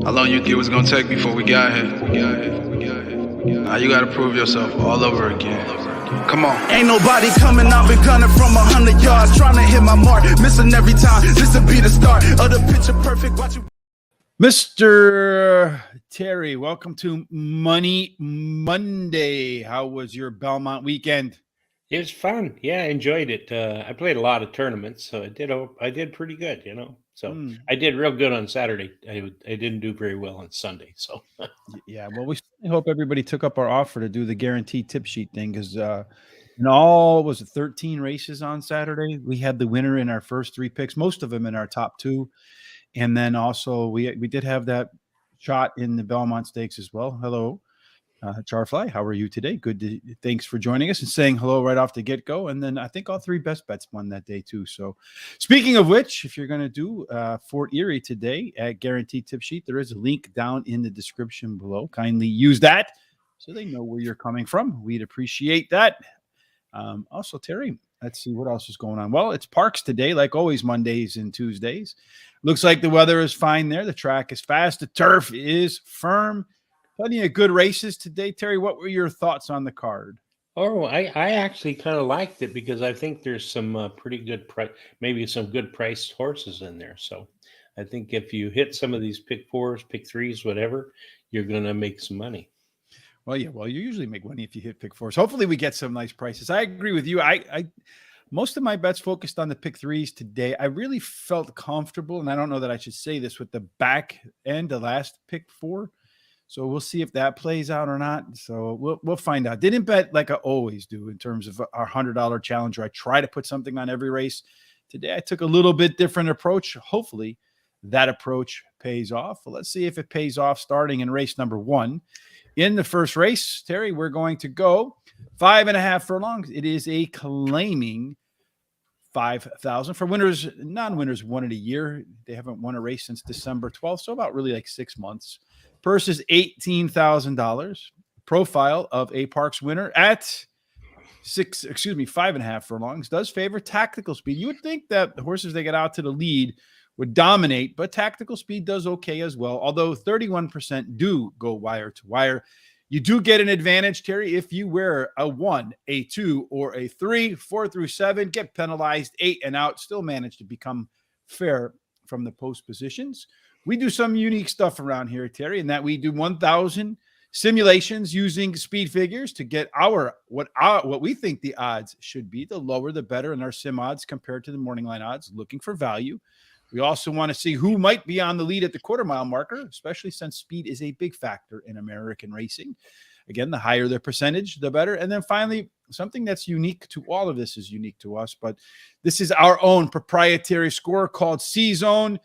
How long you think it was gonna take before we got here? Now you gotta prove yourself all over again. Come on. Ain't nobody coming, I've been gunning from 100 yards, trying to hit my mark, missing every time. This'll be the start of the picture perfect. Watch you. Mr. Terry, welcome to Money Monday. How was your Belmont weekend? It was fun. Yeah, I enjoyed it. I played a lot of tournaments, so I did pretty good, So I did real good on Saturday. I didn't do very well on Sunday. So Yeah, well, we certainly hope everybody took up our offer to do the guaranteed tip sheet thing because in all, was it 13 races on Saturday? We had the winner in our first three picks, most of them in our top two. And then also we did have that shot in the Belmont Stakes as well. Hello, Charfly. How are you today? Good. Thanks for joining us and saying hello right off the get-go. And then I think all three best bets won that day too. So speaking of which, if you're going to do Fort Erie today at Guaranteed Tip Sheet, there is a link down in the description below. Kindly use that so they know where you're coming from. We'd appreciate that. Also, Terry, let's see what else is going on. Well, it's Parx today, like always, Mondays and Tuesdays. Looks like the weather is fine there. The track is fast. The turf is firm. Plenty of good races today. Terry, what were your thoughts on the card? Oh, I actually kind of liked it because I think there's some pretty good price, maybe some good priced horses in there. So I think if you hit some of these pick fours, pick threes, whatever, you're going to make some money. Well, yeah. Well, you usually make money if you hit pick fours. Hopefully, we get some nice prices. I agree with you. I most of my bets focused on the pick threes today. I really felt comfortable, and I don't know that I should say this with the back end, the last pick four. So we'll see if that plays out or not. So we'll find out. Didn't bet like I always do in terms of our $100 challenge. I try to put something on every race. Today I took a little bit different approach. Hopefully that approach pays off. Well, let's see if it pays off starting in race number 1. In the first race, Terry, we're going to go 5.5 furlongs. It is a claiming 5,000 for winners. Non-winners won it a year. They haven't won a race since December 12th, so about really like 6 months. Purse is $18,000. Profile of a Parx winner at 5.5 furlongs does favor tactical speed. You would think that the horses they get out to the lead would dominate, but tactical speed does okay as well. Although 31% do go wire to wire. You do get an advantage, Terry, if you wear a 1, a 2, or a 3, 4 through 7, get penalized 8 and out, still manage to become fair from the post positions. We do some unique stuff around here, Terry, in that we do 1,000 simulations using speed figures to get what we think the odds should be. The lower, the better in our sim odds compared to the morning line odds, looking for value. We also want to see who might be on the lead at the quarter-mile marker, especially since speed is a big factor in American racing. Again, the higher the percentage, the better. And then finally, something that's unique to all of this is unique to us, but this is our own proprietary score called C-Zone.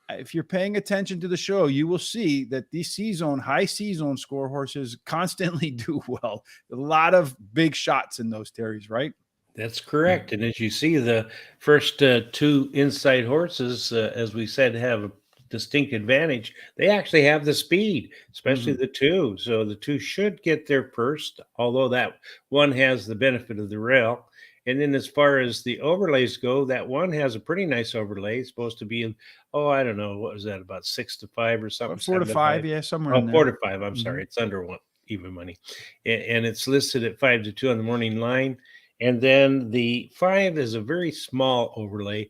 If you're paying attention to the show, you will see that these high C-Zone score horses constantly do well. A lot of big shots in those, Terrys, right? That's correct. And as you see, the first two inside horses, as we said, have a distinct advantage. They actually have the speed, especially the two. So the two should get there first, although that one has the benefit of the rail. And then as far as the overlays go, that one has a pretty nice overlay. It's supposed to be in, I don't know, what was that, about 6 to 5 or something? 4 to 5, yeah, somewhere in there. 4 to 5, I'm sorry. It's under one, even money. And it's listed at 5 to 2 on the morning line. And then the 5 is a very small overlay,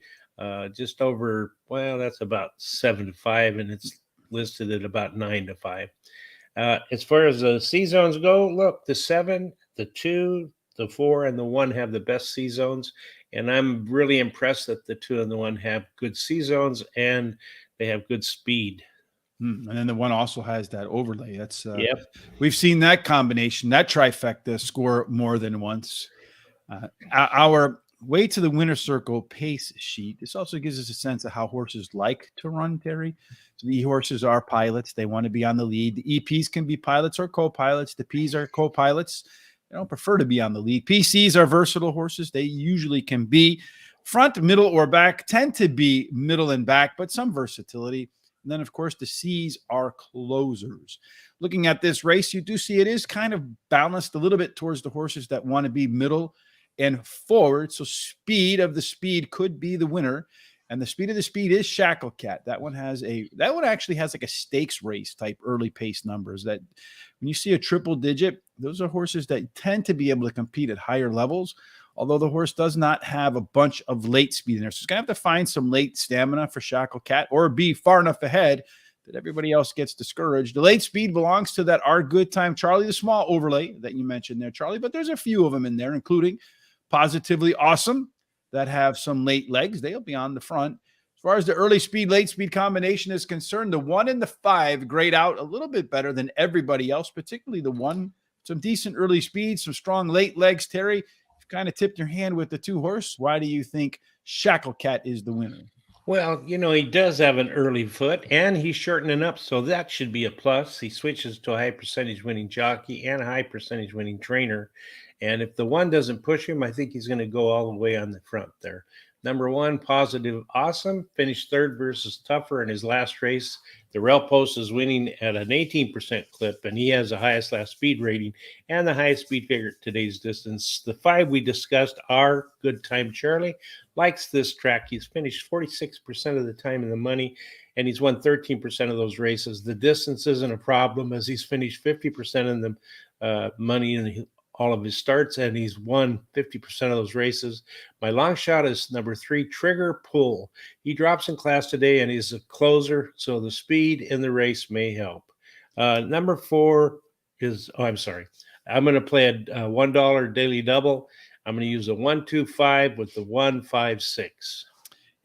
just over, that's about 7 to 5, and it's listed at about 9 to 5. As far as the C-Zones go, look, the 7, the 2, the 4, and the 1 have the best C-Zones, and I'm really impressed that the 2 and the 1 have good C-Zones, and they have good speed. And then the 1 also has that overlay. That's We've seen that combination, that trifecta score more than once. Our way to the winner circle pace sheet. This also gives us a sense of how horses like to run, Terry. So the horses are pilots. They want to be on the lead. The EPs can be pilots or co-pilots. The Ps are co-pilots. They don't prefer to be on the lead. PCs are versatile horses. They usually can be front, middle, or back, tend to be middle and back, but some versatility. And then, of course, the Cs are closers. Looking at this race, you do see it is kind of balanced a little bit towards the horses that want to be middle and forward. So speed could be the winner. And the speed of the speed is Shackle Cat. That one actually has like a stakes race type early pace numbers that when you see a triple digit, those are horses that tend to be able to compete at higher levels. Although the horse does not have a bunch of late speed in there. So it's going to have to find some late stamina for Shackle Cat or be far enough ahead that everybody else gets discouraged. The late speed belongs to that Our Good Time Charlie, the small overlay that you mentioned there, Charlie. But there's a few of them in there, including Positively Awesome, that have some late legs. They'll be on the front. As far as the early speed, late speed combination is concerned, the 1 and the 5 grade out a little bit better than everybody else, particularly the 1. Some decent early speed, some strong late legs. Terry, you've kind of tipped your hand with the 2 horse. Why do you think Shackle Cat is the winner? Well, he does have an early foot and he's shortening up, so that should be a plus. He switches to a high percentage winning jockey and a high percentage winning trainer. And if the 1 doesn't push him, I think he's going to go all the way on the front there. Number 1, Positive Awesome, finished 3rd versus Tougher in his last race. The rail post is winning at an 18% clip, and he has the highest last speed rating and the highest speed figure at today's distance. The 5 we discussed, Our Good Time Charlie, likes this track. He's finished 46% of the time in the money, and he's won 13% of those races. The distance isn't a problem as he's finished 50% in the money in all of his starts, and he's won 50% of those races. My long shot is number 3, Trigger Pull. He drops in class today, and he's a closer, so the speed in the race may help. Number 4 is, I'm going to play a $1 daily double. I'm going to use a 1-2-5 with the 1-5-6.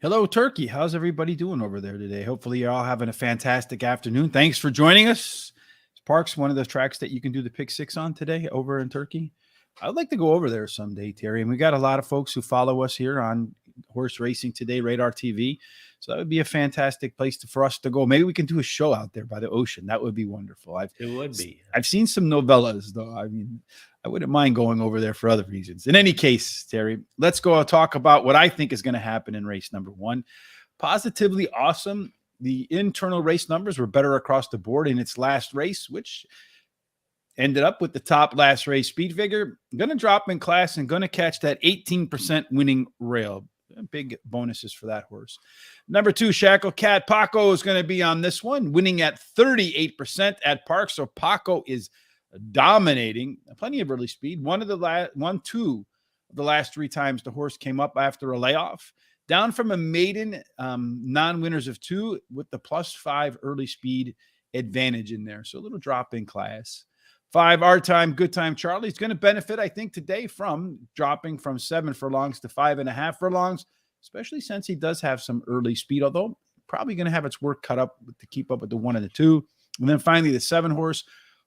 Hello, Turkey. How's everybody doing over there today? Hopefully you're all having a fantastic afternoon. Thanks for joining us. Parx, one of those tracks that you can do the pick 6 on today over in Turkey. I'd like to go over there someday, Terry. And we got a lot of folks who follow us here on Horse Racing Today, Radar TV. So that would be a fantastic place for us to go. Maybe we can do a show out there by the ocean. That would be wonderful. It would be. I've seen some novellas, though. I mean, I wouldn't mind going over there for other reasons. In any case, Terry, let's go talk about what I think is going to happen in race number 1. Positively Awesome. The internal race numbers were better across the board in its last race, which ended up with the top last race speed figure. Going to drop in class and going to catch that 18% winning rail. Big bonuses for that horse. Number 2, Shackle Cat. Paco is going to be on this one, winning at 38% at Parx. So Paco is dominating. Plenty of early speed. 2 of the last 3 times the horse came up after a layoff. Down from a maiden non-winners of 2 with the +5 early speed advantage in there. So a little drop in class. 5, Our Time, Good Time Charlie is going to benefit, I think, today from dropping from 7 furlongs to 5.5 furlongs, especially since he does have some early speed, although probably going to have its work cut up to keep up with the 1 and the 2. And then finally, the 7 horse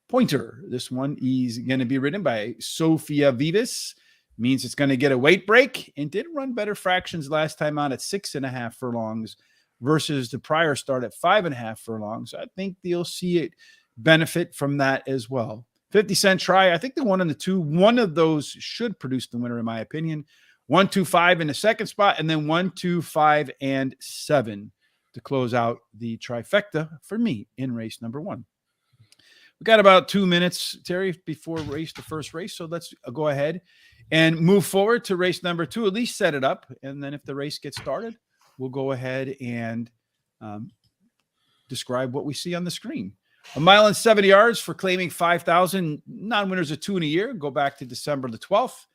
Pointer. This one is going to be ridden by Sofia Vivas. Means it's going to get a weight break and did run better fractions last time out at 6.5 furlongs versus the prior start at 5.5 furlongs. I think you'll see it benefit from that as well. 50-cent try. I think the 1 and the 2, one of those should produce the winner, in my opinion. 1-2-5 in the second spot, and then 1-2-5 and 7 to close out the trifecta for me in race number 1. We got about 2 minutes, Terry, before the first race. So let's go ahead and move forward to race number 2, at least set it up. And then if the race gets started, we'll go ahead and describe what we see on the screen. 1 mile and 70 yards for claiming 5,000 non-winners of 2 in a year. Go back to December the 12th.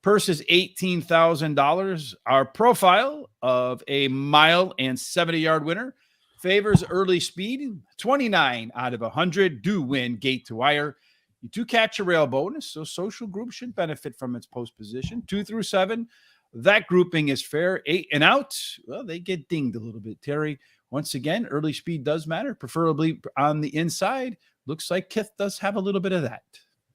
Purse is $18,000. Our profile of a 1 mile and 70-yard winner favors early speed. 29 out of 100 do win gate to wire. You do catch a rail bonus, so social group should benefit from its post position. 2 through 7, that grouping is fair. 8 and out, well, they get dinged a little bit, Terry. Once again, early speed does matter, preferably on the inside. Looks like Kith does have a little bit of that.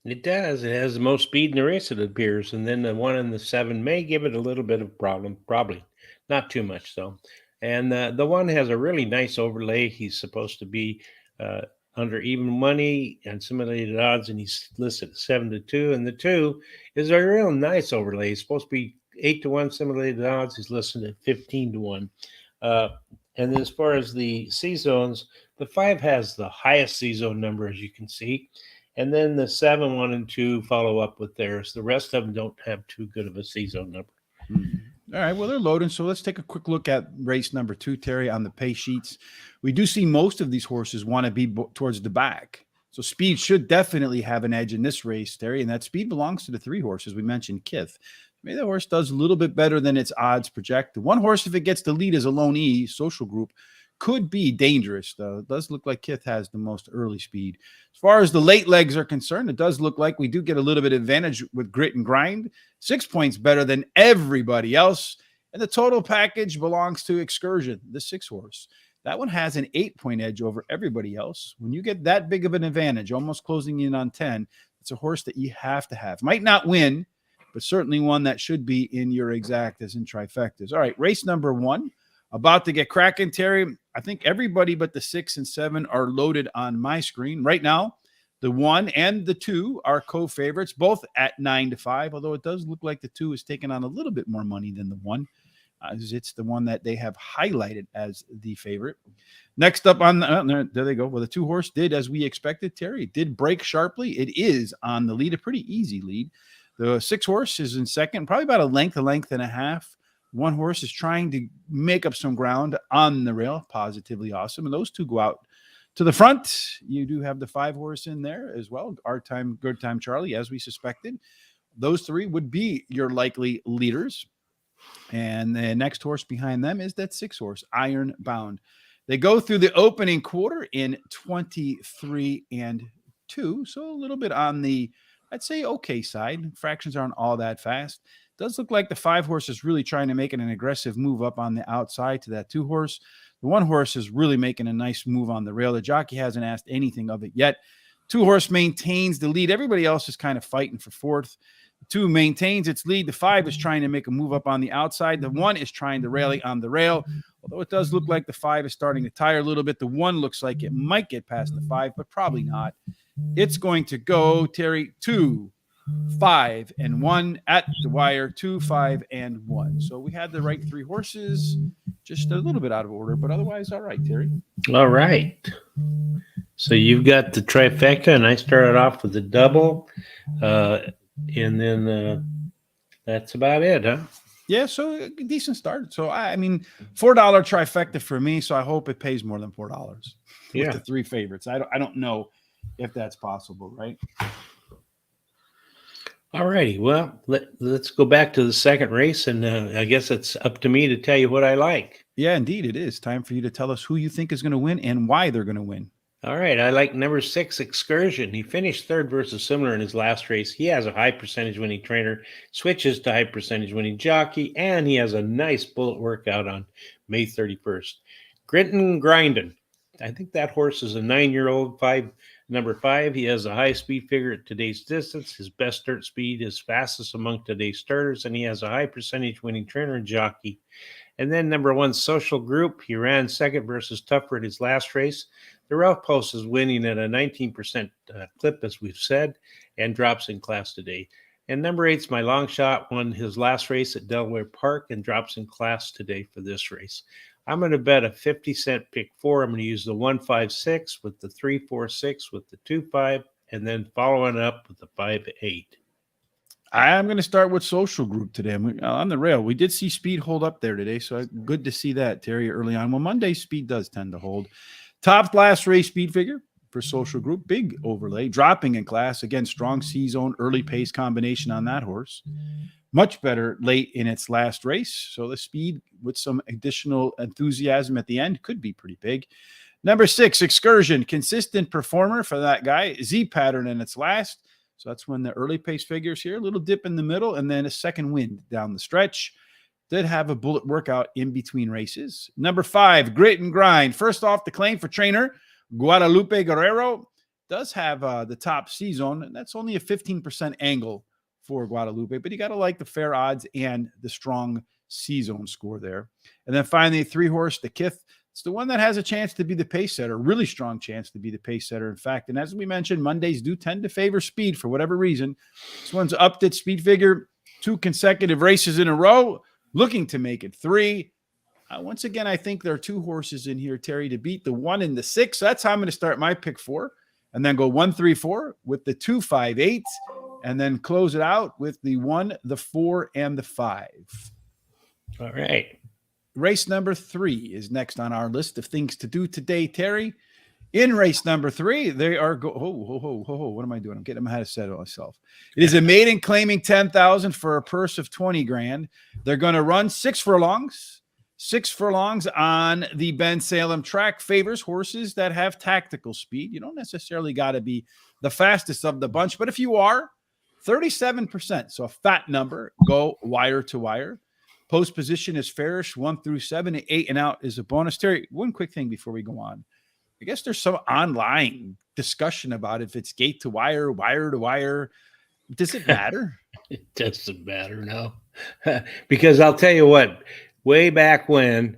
It does. It has the most speed in the race, it appears. And then the 1 and the 7 may give it a little bit of problem. Probably not too much, though. And the 1 has a really nice overlay. He's supposed to be under even money and simulated odds, and he's listed at 7-2. And the 2 is a real nice overlay. He's supposed to be 8-1 simulated odds. He's listed at 15-1. And as far as the C zones, the 5 has the highest C zone number, as you can see. And then the 7, 1, and 2 follow up with theirs. The rest of them don't have too good of a C zone number. All right, well, they're loading. So let's take a quick look at race number 2, Terry, on the pay sheets. We do see most of these horses want to be towards the back. So speed should definitely have an edge in this race, Terry, and that speed belongs to the 3 horses we mentioned, Kith. Maybe the horse does a little bit better than its odds project. The 1 horse, if it gets the lead as a lone E, Social Group, could be dangerous, though. It does look like Kith has the most early speed. As far as the late legs are concerned, it does look like we do get a little bit of advantage with Grit and Grind. 6 points better than everybody else. And the total package belongs to Excursion, the 6 horse. That one has an 8-point edge over everybody else. When you get that big of an advantage, almost closing in on 10, it's a horse that you have to have. Might not win, but certainly one that should be in your exactas and trifectas. All right, race number 1. About to get cracking, Terry. I think everybody but the 6 and 7 are loaded on my screen. Right now, the 1 and the 2 are co-favorites, both at 9-5, although it does look like the 2 is taking on a little bit more money than the 1. It's the one that they have highlighted as the favorite. Next up on there they go. Well, the 2 horse did, as we expected, Terry, did break sharply. It is on the lead, a pretty easy lead. The 6 horse is in second, probably about a length and a half. 1 horse is trying to make up some ground on the rail. Positively awesome. And those 2 go out to the front. You do have the 5 horse in there as well. Our Time, Good Time Charlie, as we suspected. Those 3 would be your likely leaders. And the next horse behind them is that 6 horse, Iron Bound. They go through the opening quarter in 23-2. So a little bit on the, I'd say, okay side. Fractions aren't all that fast. Does look like the 5 horse is really trying to make an aggressive move up on the outside to that 2 horse. The 1 horse is really making a nice move on the rail. The jockey hasn't asked anything of it yet. 2 horse maintains the lead. Everybody else is kind of fighting for 4th. The 2 maintains its lead. The 5 is trying to make a move up on the outside. The 1 is trying to rally on the rail. Although it does look like the 5 is starting to tire a little bit. The 1 looks like it might get past the 5, but probably not. It's going to go, Terry, 2, 5, and 1 at the wire. 2, 5, and 1. So we had the right 3 horses, just a little bit out of order, but otherwise all right, Terry. All right. So you've got the trifecta, and I started off with the double, and then that's about it, huh? Yeah, so a decent start. So I mean, $4 trifecta for me. So I hope it pays more than $4 with the 3 favorites. I don't know if that's possible, right? All righty. Well, let's go back to the second race, and I guess it's up to me to tell you what I like. Yeah, indeed, it is time for you to tell us who you think is going to win and why they're going to win. All right. I like number 6, Excursion. He finished 3rd versus similar in his last race. He has a high percentage winning trainer, switches to high percentage winning jockey, and he has a nice bullet workout on May 31st. Grittin' Grindin'. I think that horse is a 9-year-old, number 5. He has a high speed figure at today's distance. His best dirt speed is fastest among today's starters, and he has a high percentage winning trainer and jockey. And then number 1, Social Group. He ran 2nd versus Tougher at his last race. The Rough Post is winning at a 19% clip, as we've said, and drops in class today. And number 8's My Long Shot, won his last race at Delaware Park and drops in class today for this race. I'm going to bet a 50-cent pick 4. I'm going to use the 1-5-6 with the 3-4-6 with the 2-5, and then following up with the 5-8. I'm going to start with Social Group today. On the rail, we did see speed hold up there today, so good to see that, Terry, early on. Well, Monday speed does tend to hold. Top last race speed figure for Social Group, big overlay, dropping in class. Again, strong C-zone, early pace combination on that horse. Much better late in its last race, so the speed with some additional enthusiasm at the end could be pretty big. Number 6, Excursion, consistent performer for that guy. Z pattern in its last. So that's when the early pace figures here, a little dip in the middle, and then a second wind down the stretch. Did have a bullet workout in between races. Number 5, Grit and Grind. First off, the claim for trainer, Guadalupe Guerrero, does have the top C-zone, and that's only a 15% angle for Guadalupe, but you got to like the fair odds and the strong C-zone score there. And then finally, 3 horse, the Kith. It's the one that has a chance to be the pace setter, really strong chance to be the pace setter, in fact. And as we mentioned, Mondays do tend to favor speed for whatever reason. This one's upped its speed figure 2 consecutive races in a row, looking to make it 3. Once again, I think there are 2 horses in here, Terry, to beat the 1 and the 6. So that's how I'm going to start my pick 4, and then go 1, 3, 4 with the 2, 5, 8, and then close it out with the 1, the 4, and the 5. All right. Race number 3 is next on our list of things to do today, Terry. In race number 3, they are what am I doing? I'm getting ahead of myself. It is a maiden claiming 10,000 for a purse of 20 grand. They're going to run 6 furlongs. 6 furlongs on the Ben Salem track favors horses that have tactical speed. You don't necessarily got to be the fastest of the bunch, but if you are, 37%, so a fat number, go wire to wire. Post position is fairish, 1 through 7. 8 and out is a bonus. Terry, one quick thing before we go on. I guess there's some online discussion about if it's gate to wire, wire to wire. Does it matter? It doesn't matter now. Because I'll tell you what, way back when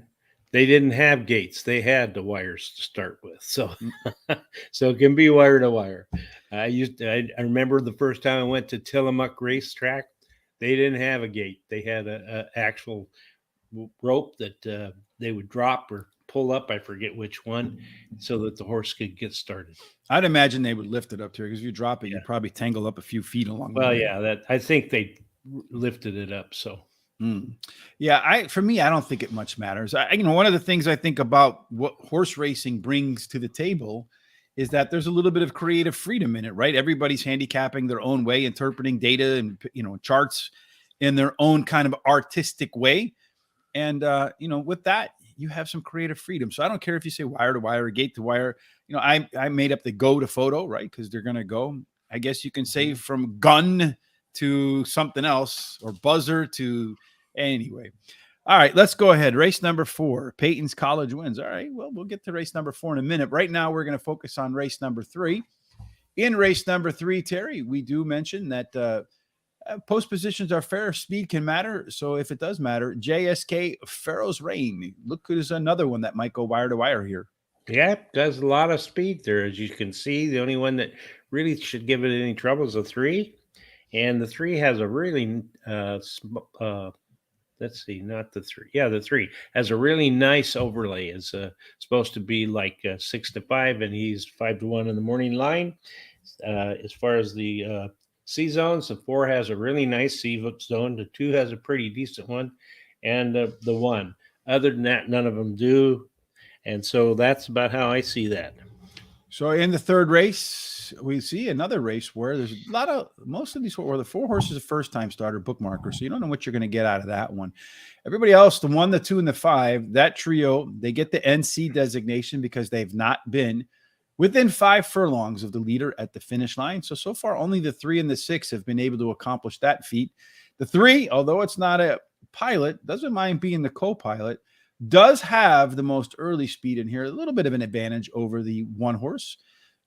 they didn't have gates, they had the wires to start with. So so it can be wire to wire. I remember the first time I went to Tillamook racetrack, they didn't have a gate. They had a actual rope that they would drop or pull up, I forget which one, so that the horse could get started. I'd imagine they would lift it up here because if you drop it, you'd probably tangle up a few feet along the way. Well, yeah, that I think they lifted it up. So yeah, for me, I don't think it much matters. One of the things I think about what horse racing brings to the table is that there's a little bit of creative freedom in it, right? Everybody's handicapping their own way, interpreting data and charts in their own kind of artistic way. And with that, you have some creative freedom. So I don't care if you say wire to wire or gate to wire. I made up the go to photo, right? Because they're going to go. I guess you can say from gun to something else or buzzer to anyway. All right, let's go ahead. Race number 4, Peyton's College wins. All right, well, we'll get to race number 4 in a minute. Right now, we're going to focus on race number 3. In race number 3, Terry, we do mention that post positions are fair. Speed can matter. So if it does matter, JSK Pharaoh's Reign. Look, there's another one that might go wire to wire here. Yeah, does a lot of speed there. As you can see, the only one that really should give it any trouble is a 3. And the 3 has a really, let's see, not the 3. Yeah, the 3 has a really nice overlay. It's supposed to be like 6 to 5, and he's 5 to 1 in the morning line. As far as the C zones, the 4 has a really nice C zone. The 2 has a pretty decent one, and the 1. Other than that, none of them do. And so that's about how I see that. So in the third race, we see another race where there's a lot of, most of these, where the 4 horses, a first-time starter bookmarker. So you don't know what you're going to get out of that one. Everybody else, the 1, the 2, and the 5, that trio, they get the NC designation because they've not been within 5 furlongs of the leader at the finish line. So far, only the 3 and the 6 have been able to accomplish that feat. The 3, although it's not a pilot, doesn't mind being the co-pilot, does have the most early speed in here, a little bit of an advantage over the 1 horse,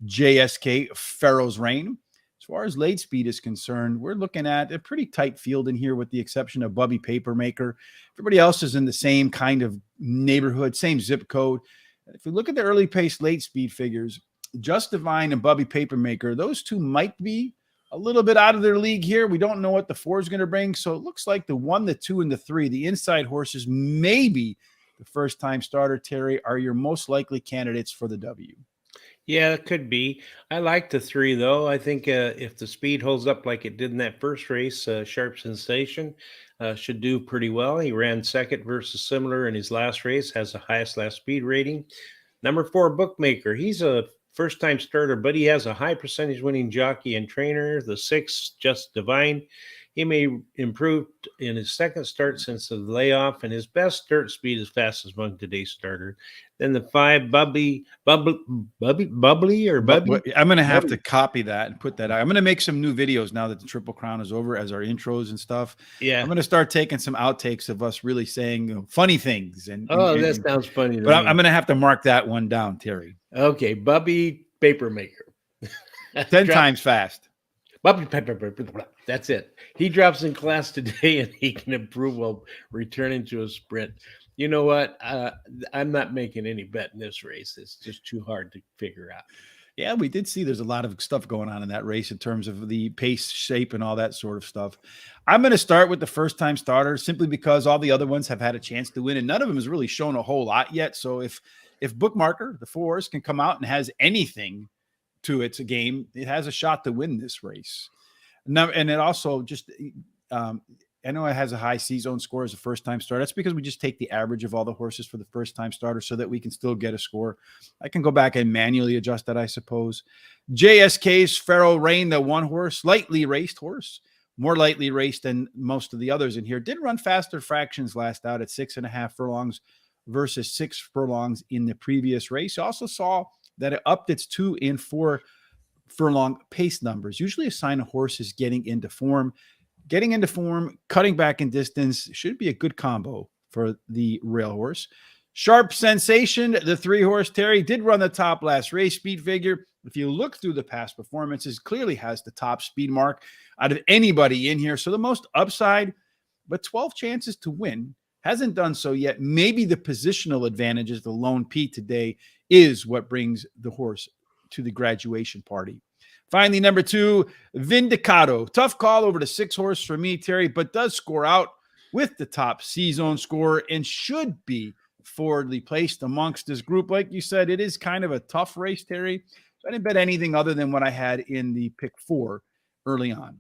JSK Pharaoh's Reign. As far as late speed is concerned, we're looking at a pretty tight field in here with the exception of Bubby Papermaker. Everybody else is in the same kind of neighborhood, same zip code. If we look at the early pace, late speed figures, Just Divine and Bubby Papermaker, those 2 might be a little bit out of their league here. We don't know what the 4 is going to bring. So it looks like the 1, the 2, and the 3, the inside horses, maybe the first-time starter, Terry, are your most likely candidates for the W. Yeah, it could be. I like the 3, though. I think if the speed holds up like it did in that first race, Sharp Sensation should do pretty well. He ran second versus similar in his last race, has the highest last speed rating. Number 4, Bookmaker. He's a first-time starter, but he has a high percentage winning jockey and trainer. The 6, Just Divine. He may improve in his second start since the layoff, and his best start speed is fastest among today's starter. Then the 5, Bubbly. I'm going to have to copy that and put that out. I'm going to make some new videos now that the Triple Crown is over as our intros and stuff. Yeah. I'm going to start taking some outtakes of us really saying funny things. That sounds funny. But I'm going to have to mark that one down, Terry. Okay. Bubby Papermaker. 10 times fast. That's it. He drops in class today and he can improve while returning to a sprint. You know what? I'm not making any bet in this race. It's just too hard to figure out. Yeah, we did see there's a lot of stuff going on in that race in terms of the pace, shape, and all that sort of stuff. I'm going to start with the first-time starter simply because all the other ones have had a chance to win, and none of them has really shown a whole lot yet. So if Bookmarker, the 4s, can come out and has anything to its game, it has a shot to win this race. Now, and it also just I know it has a high C-zone score as a first-time starter. That's because we just take the average of all the horses for the first-time starter so that we can still get a score. I can go back and manually adjust that, I suppose. JSK's Pharaoh Rain, the one horse, lightly raced horse, more lightly raced than most of the others in here. Did run faster fractions last out at 6.5 furlongs versus 6 furlongs in the previous race. You also saw that it upped its 2 and 4 furlong pace numbers, usually a sign a horse is getting into form. Getting into form, cutting back in distance should be a good combo for the rail horse. Sharp Sensation, the 3-horse Terry, did run the top last race speed figure. If you look through the past performances, clearly has the top speed mark out of anybody in here. So the most upside, but 12 chances to win. Hasn't done so yet. Maybe the positional advantages, the lone P today, is what brings the horse to the graduation party. Finally, number 2, Vindicado. Tough call over the 6-horse for me, Terry, but does score out with the top C-zone score and should be forwardly placed amongst this group. Like you said, it is kind of a tough race, Terry. So I didn't bet anything other than what I had in the pick 4 early on.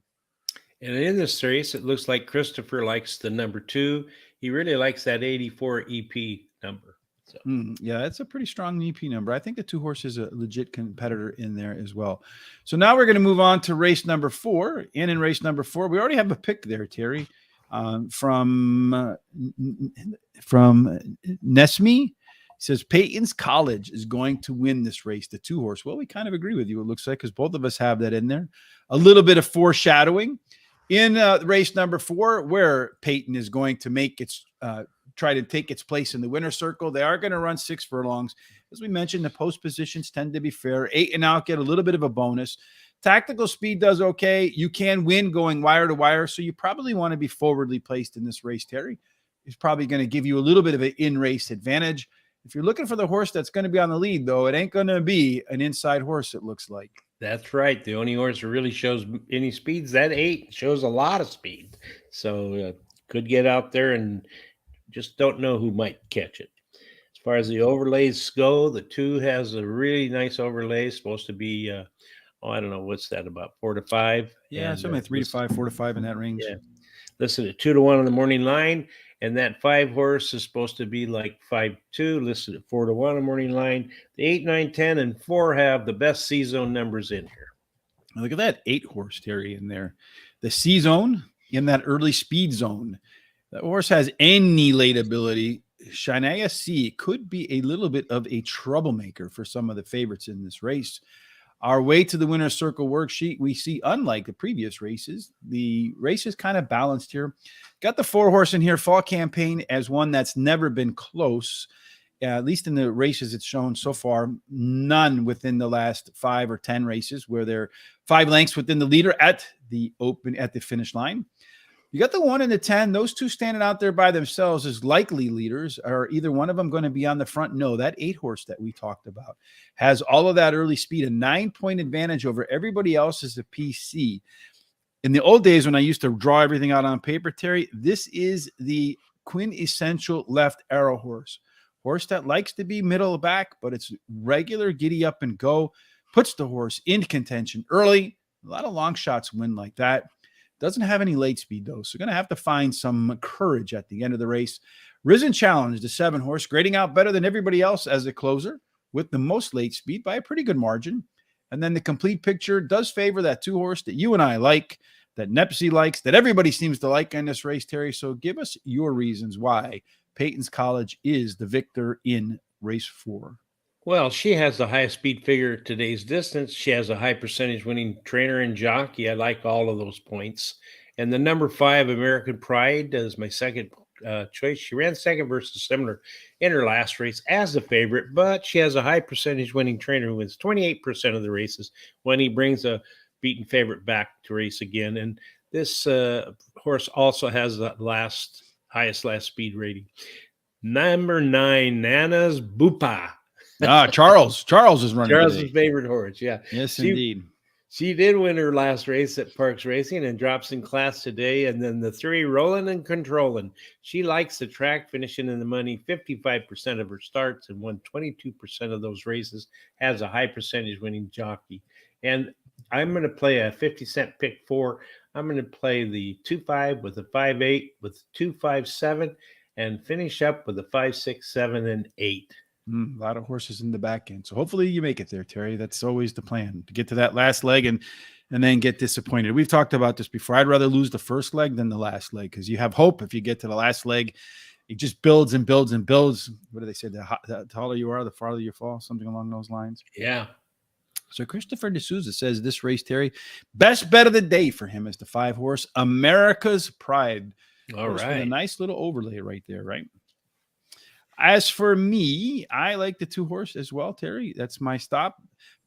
And in this race, it looks like Christopher likes the number 2. He really likes that 84 EP number. So. Yeah, it's a pretty strong EP number. I think the 2-horse is a legit competitor in there as well. So now we're going to move on to race number 4. And in race number 4, we already have a pick there, Terry, from Nesme. He says Peyton's College is going to win this race, the 2-horse. Well, we kind of agree with you, it looks like, because both of us have that in there. A little bit of foreshadowing in race number 4, where Peyton is going to make its try to take its place in the winner's circle. They are going to run 6 furlongs. As we mentioned, the post positions tend to be fair. 8 and out get a little bit of a bonus. Tactical speed does okay. You can win going wire to wire, so you probably want to be forwardly placed in this race, Terry. It's probably going to give you a little bit of an in-race advantage. If you're looking for the horse that's going to be on the lead, though, it ain't going to be an inside horse, it looks like. That's right. The only horse that really shows any speeds, that 8 shows a lot of speed. So could get out there and just don't know who might catch it. As far as the overlays go, the 2 has a really nice overlay. Supposed to be, I don't know, what's that, about 4 to 5? Yeah, something 3 to 5, 4 to 5 in that range. Yeah. Listed at 2 to 1 on the morning line. And that 5 horse is supposed to be like 5-2, listed at 4 to 1 on the morning line. The 8, 9, 10, and 4 have the best C-zone numbers in here. Look at that 8-horse, Terry, in there. The C-zone in that early speed zone. That horse has any late ability. Shania C could be a little bit of a troublemaker for some of the favorites in this race. Our way to the winner's circle worksheet, we see, unlike the previous races, the race is kind of balanced here. Got the 4-horse in here, Fall Campaign, as one that's never been close, at least in the races it's shown so far. None within the last 5 or 10 races where they're 5 lengths within the leader at the finish line. You got the 1 and the 10. Those 2 standing out there by themselves as likely leaders. Are either one of them going to be on the front? No, that 8-horse that we talked about has all of that early speed, a 9-point advantage over everybody else as a PC. In the old days when I used to draw everything out on paper, Terry, this is the quintessential left arrow horse. Horse that likes to be middle back, but it's regular giddy up and go. Puts the horse in contention early. A lot of long shots win like that. Doesn't have any late speed, though, so going to have to find some courage at the end of the race. Risen Challenge, the 7-horse, grading out better than everybody else as a closer with the most late speed by a pretty good margin. And then the complete picture does favor that 2-horse that you and I like, that Nepsy likes, that everybody seems to like in this race, Terry. So give us your reasons why Peyton's College is the victor in race 4. Well, she has the highest speed figure at today's distance. She has a high percentage winning trainer and jockey. I like all of those points. And the number 5, American Pride, is my second choice. She ran second versus similar in her last race as the favorite, but she has a high percentage winning trainer who wins 28% of the races when he brings a beaten favorite back to race again. And this horse also has the highest last speed rating. Number 9, Nana's Bupa. Charles is running. Charles's favorite horse. Yeah. Yes, indeed. She did win her last race at Parx Racing and drops in class today. And then the 3, Rolling and Controlling. She likes the track, finishing in the money 55% of her starts and won 22% of those races. Has a high percentage winning jockey. And I'm going to play a 50-cent pick 4. I'm going to play the 2-5 with a 5-8 with 2-5-7 and finish up with a 5-6-7 and 8. A lot of horses in the back end. So hopefully you make it there, Terry. That's always the plan, to get to that last leg and then get disappointed. We've talked about this before. I'd rather lose the first leg than the last leg, because you have hope if you get to the last leg. It just builds and builds and builds. What do they say? The taller you are, the farther you fall, something along those lines. Yeah. So Christopher D'Souza says this race, Terry, best bet of the day for him is the 5-horse America's Pride. All right. A nice little overlay right there, right? As for me, I like the 2-horse as well, Terry. That's my stop.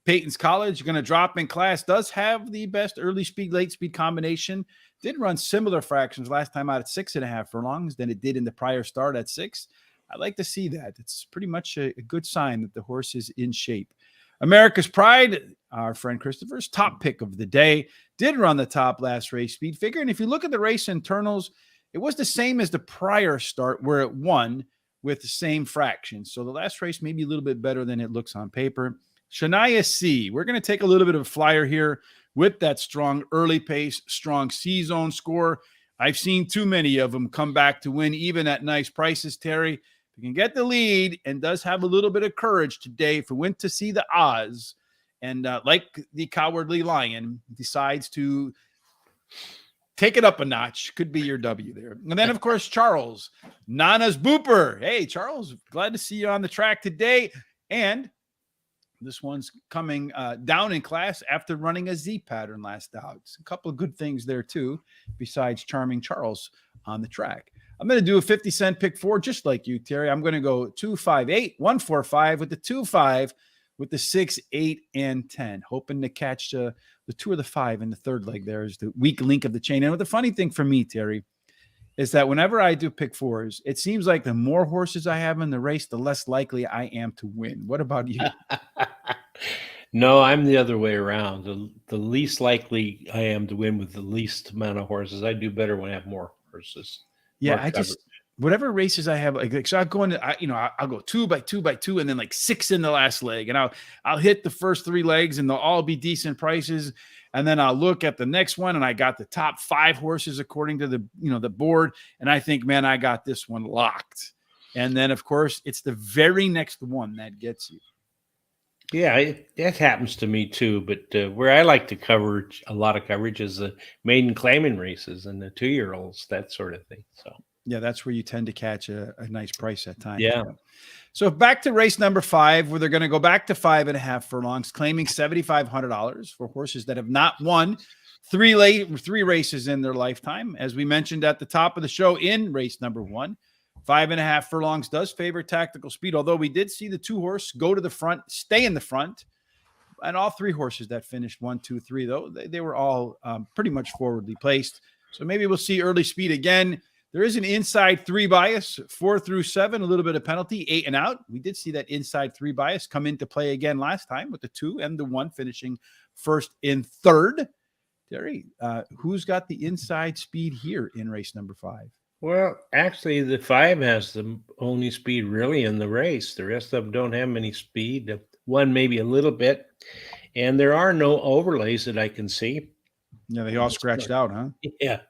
Peyton's College, going to drop in class, does have the best early speed, late speed combination. Did run similar fractions last time out at 6.5 furlongs than it did in the prior start at 6. I like to see that. It's pretty much a good sign that the horse is in shape. America's Pride, our friend Christopher's top pick of the day, did run the top last race speed figure. And if you look at the race internals, it was the same as the prior start where it won with the same fraction. So the last race may be a little bit better than it looks on paper. Shania C. We're going to take a little bit of a flyer here with that strong early pace, strong C-zone score. I've seen too many of them come back to win, even at nice prices, Terry. If you can get the lead and does have a little bit of courage today for went to see the Oz, and like the Cowardly Lion, decides to take it up a notch, could be your W there. And then, of course, Charles, Nana's Booper. Hey, Charles, glad to see you on the track today. And this one's coming down in class after running a Z pattern last out. It's a couple of good things there, too, besides charming Charles on the track. I'm going to do a 50-cent pick 4, just like you, Terry. I'm going to go 2-5-8, 1-4-5 with the 2-5 with the 6, 8, and 10, hoping to catch the 2 or the 5 in the third leg. There is the weak link of the chain. And the funny thing for me, Terry, is that whenever I do pick 4s, it seems like the more horses I have in the race, the less likely I am to win. What about you? No, I'm the other way around. The least likely I am to win with the least amount of horses. I do better when I have more horses. Yeah, I just whatever races I have, like so I'll go into, I'll go 2 by 2 by 2, and then like 6 in the last leg, and I'll hit the first 3 legs, and they'll all be decent prices, and then I'll look at the next one, and I got the top 5 horses according to the the board, and I think, man, I got this one locked, and then of course it's the very next one that gets you. Yeah, that happens to me too. But where I like to cover a lot of coverage is the maiden claiming races and the 2-year-olds, that sort of thing. So yeah, that's where you tend to catch a nice price at times. Yeah. So back to race number 5, where they're going to go back to 5.5 furlongs, claiming $7,500 for horses that have not won 3 races in their lifetime. As we mentioned at the top of the show in race number 1, 5.5 furlongs does favor tactical speed, although we did see the 2-horse go to the front, stay in the front, and all 3 horses that finished 1, 2, 3, though, they were all pretty much forwardly placed. So maybe we'll see early speed again. There is an inside 3 bias, 4 through 7, a little bit of penalty, 8 and out. We did see that inside 3 bias come into play again last time with the 2 and the 1 finishing first and third. Terry, who's got the inside speed here in race number 5? Well, actually, the 5 has the only speed really in the race. The rest of them don't have any speed. The 1 maybe a little bit. And there are no overlays that I can see. Yeah, they all scratched out, huh? Yeah. As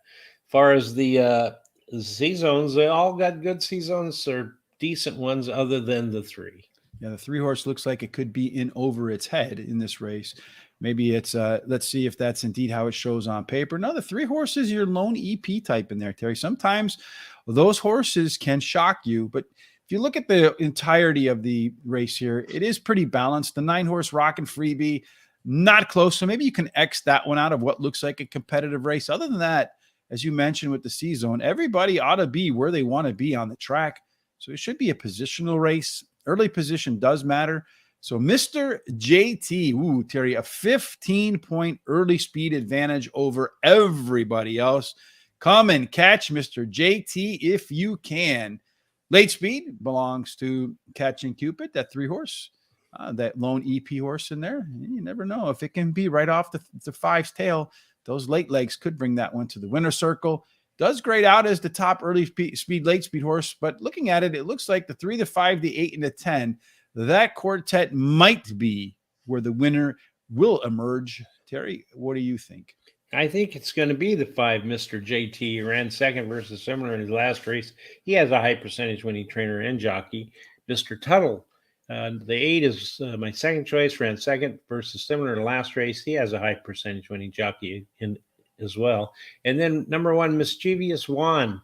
far as the C-zones, they all got good C-zones or decent ones other than the 3. Yeah, the 3-horse looks like it could be in over its head in this race. Maybe it's, let's see if that's indeed how it shows on paper. No, the 3-horse is your lone EP type in there, Terry. Sometimes those horses can shock you, but if you look at the entirety of the race here, it is pretty balanced. The 9-horse Rockin' Freebie, not close. So maybe you can X that one out of what looks like a competitive race. Other than that, as you mentioned with the C-zone, everybody ought to be where they want to be on the track. So it should be a positional race. Early position does matter. So Mr. JT, Terry, a 15-point early speed advantage over everybody else. Come and catch Mr. JT if you can. Late speed belongs to Catching Cupid, that 3-horse, that lone EP horse in there. You never know if it can be right off the 5's tail. Those late legs could bring that one to the winner's circle. Does grade out as the top early speed, late speed horse, but looking at it, it looks like the 3, the 5, the 8, and the 10, that quartet might be where the winner will emerge. Terry, what do you think? I think it's going to be the 5, Mr. JT. He ran second versus similar in his last race. He has a high percentage winning trainer and jockey. Mr. Tuttle, the 8 is my second choice, ran second versus similar in the last race. He has a high percentage winning jockey in as well. And then number 1, Mischievous Juan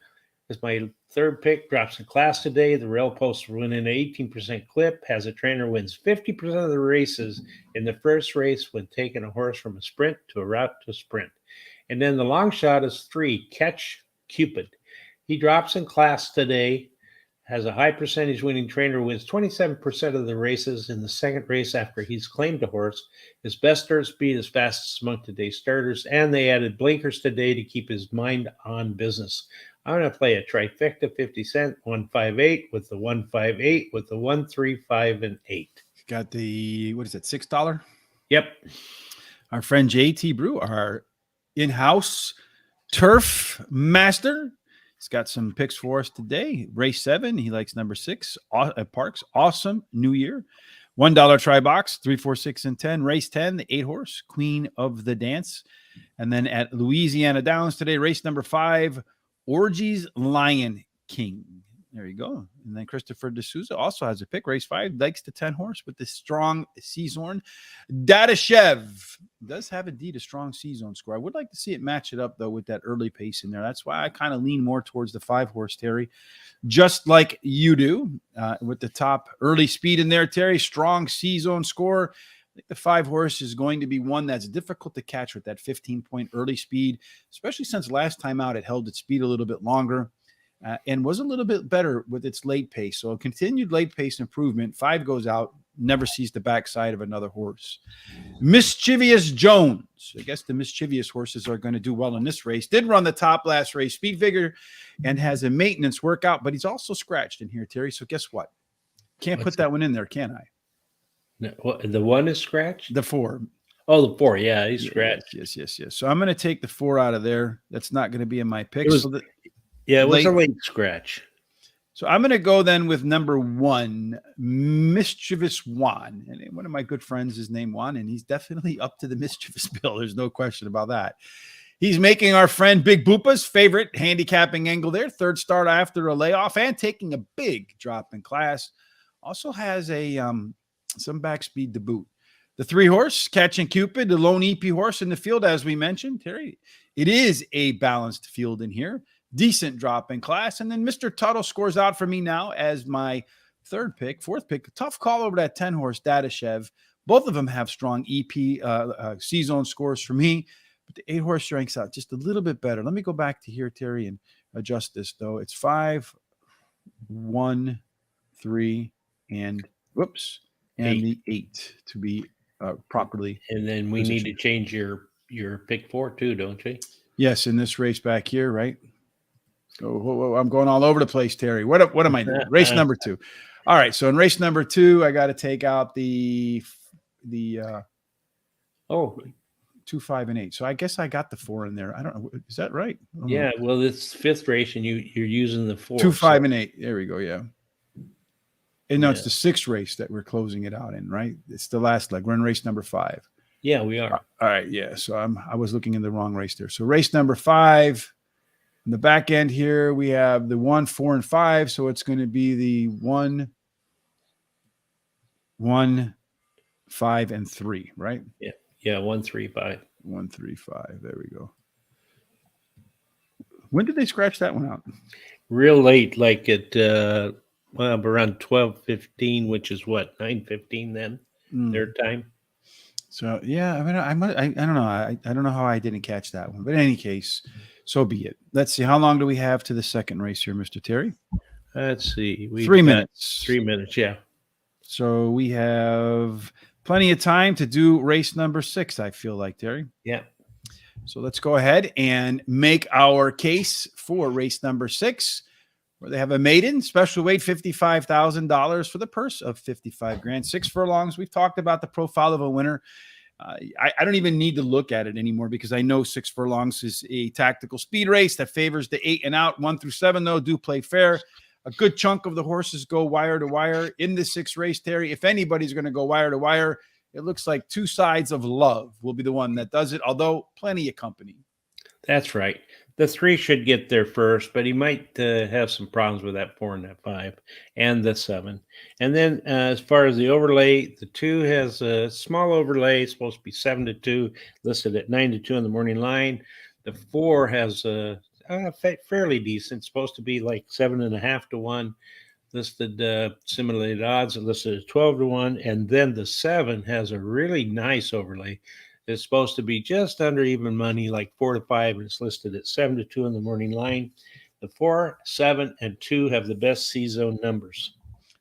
is my third pick, drops in class today. The rail post will win an 18% clip, has a trainer wins 50% of the races in the first race when taking a horse from a sprint to a route to sprint. And then the long shot is 3, Catch Cupid. He drops in class today, has a high percentage winning trainer, wins 27% of the races in the second race after he's claimed a horse. His best start speed is fastest among today's starters, and they added blinkers today to keep his mind on business. I'm going to play a trifecta 50 cent, 158 with the 158 with the 1, 3, 5, and 8. Got the, what is it, $6? Yep. Our friend JT Brew, our in-house turf master. He's got some picks for us today. Race 7, he likes number 6 at Parx. Awesome New Year. $1 try box, 3, 4, 6, and 10. Race 10, the 8 horse, Queen of the Dance. And then at Louisiana Downs today, race number 5, Orgy's Lion King. There you go. And then Christopher D'Souza also has a pick. Race 5, likes the 10 horse with the strong C-Zone. Dadashev does have indeed a strong C-Zone score. I would like to see it match it up, though, with that early pace in there. That's why I kind of lean more towards the 5 horse, Terry, just like you do with the top early speed in there, Terry. Strong C-Zone score. I think the 5 horse is going to be one that's difficult to catch with that 15-point early speed, especially since last time out it held its speed a little bit longer. And was a little bit better with its late pace. So a continued late pace improvement. 5 goes out, never sees the backside of another horse. Mischievous Jones. I guess the mischievous horses are going to do well in this race. Did run the top last race, speed figure, and has a maintenance workout, but he's also scratched in here, Terry. So guess what? Can't put that one in there, can I? No, the 1 is scratched? The 4. Oh, the 4. Yeah, he's scratched. Yes. So I'm going to take the 4 out of there. That's not going to be in my pick. Yeah, it was a late scratch. So I'm going to go then with number 1, Mischievous Juan. And one of my good friends is named Juan, and he's definitely up to the mischievous bill. There's no question about that. He's making our friend Big Boopa's favorite handicapping angle there. Third start after a layoff and taking a big drop in class. Also has a some back speed to boot. The 3 horse, Catching Cupid, the lone EP horse in the field, as we mentioned, Terry. It is a balanced field in here. Decent drop in class. And then Mr. Tuttle scores out for me now as my 4th pick. Tough call over that 10 horse, Dadashev. Both of them have strong EP C-Zone scores for me. But the 8 horse ranks out just a little bit better. Let me go back to here, Terry, and adjust this, though. It's 5, 1, 3, and whoops, and 8. The 8 to be properly. And then we need to change your pick 4 too, don't we? Yes, in this race back here, right? Oh, I'm going all over the place, Terry. What am I doing? Race number 2. All right. So in race number 2, I got to take out the 2, 5, and 8. So I guess I got the 4 in there. I don't know. Is that right? Yeah. Well, it's 5th race, and you're using the 4. 2, 5, and 8. There we go. Yeah. And no, it's the 6th race that we're closing it out in, right? It's the last leg. We're in race number 5. Yeah, we are. All right. Yeah. So I was looking in the wrong race there. So race number 5. In the back end here, we have the 1, 4, and 5. So it's going to be the 1, 5, and 3, right? Yeah. 1, 3, 5. 1, 3, 5. There we go. When did they scratch that one out? Real late, like at around 12:15, which is what, 9:15 then, their time. So yeah, I mean, I don't know. I don't know how I didn't catch that one, but in any case, so be it. Let's see. How long do we have to the second race here, Mr. Terry? Let's see. 3 minutes. 3 minutes, yeah. So we have plenty of time to do race number 6, I feel like, Terry. Yeah. So let's go ahead and make our case for race number 6, where they have a maiden special weight, $55,000 for the purse of $55,000. 6 furlongs. We've talked about the profile of a winner. I don't even need to look at it anymore because I know 6 furlongs is a tactical speed race that favors the 8 and out. 1 through 7, though, do play fair. A good chunk of the horses go wire to wire in the 6 race, Terry. If anybody's going to go wire to wire, It looks like Two Sides of Love will be the one that does it, although plenty of company. That's right. The 3 should get there first, but he might have some problems with that 4 and that 5 and the 7. And then as far as the overlay, the 2 has a small overlay, supposed to be 7 to 2, listed at 9 to 2 on the morning line. The 4 has a fairly decent, supposed to be like 7.5 to 1. Listed simulated odds, listed at 12 to 1. And then the 7 has a really nice overlay. It's supposed to be just under even money, like 4 to 5, and it's listed at 7 to 2 in the morning line. The 4, 7, and 2 have the best C-zone numbers.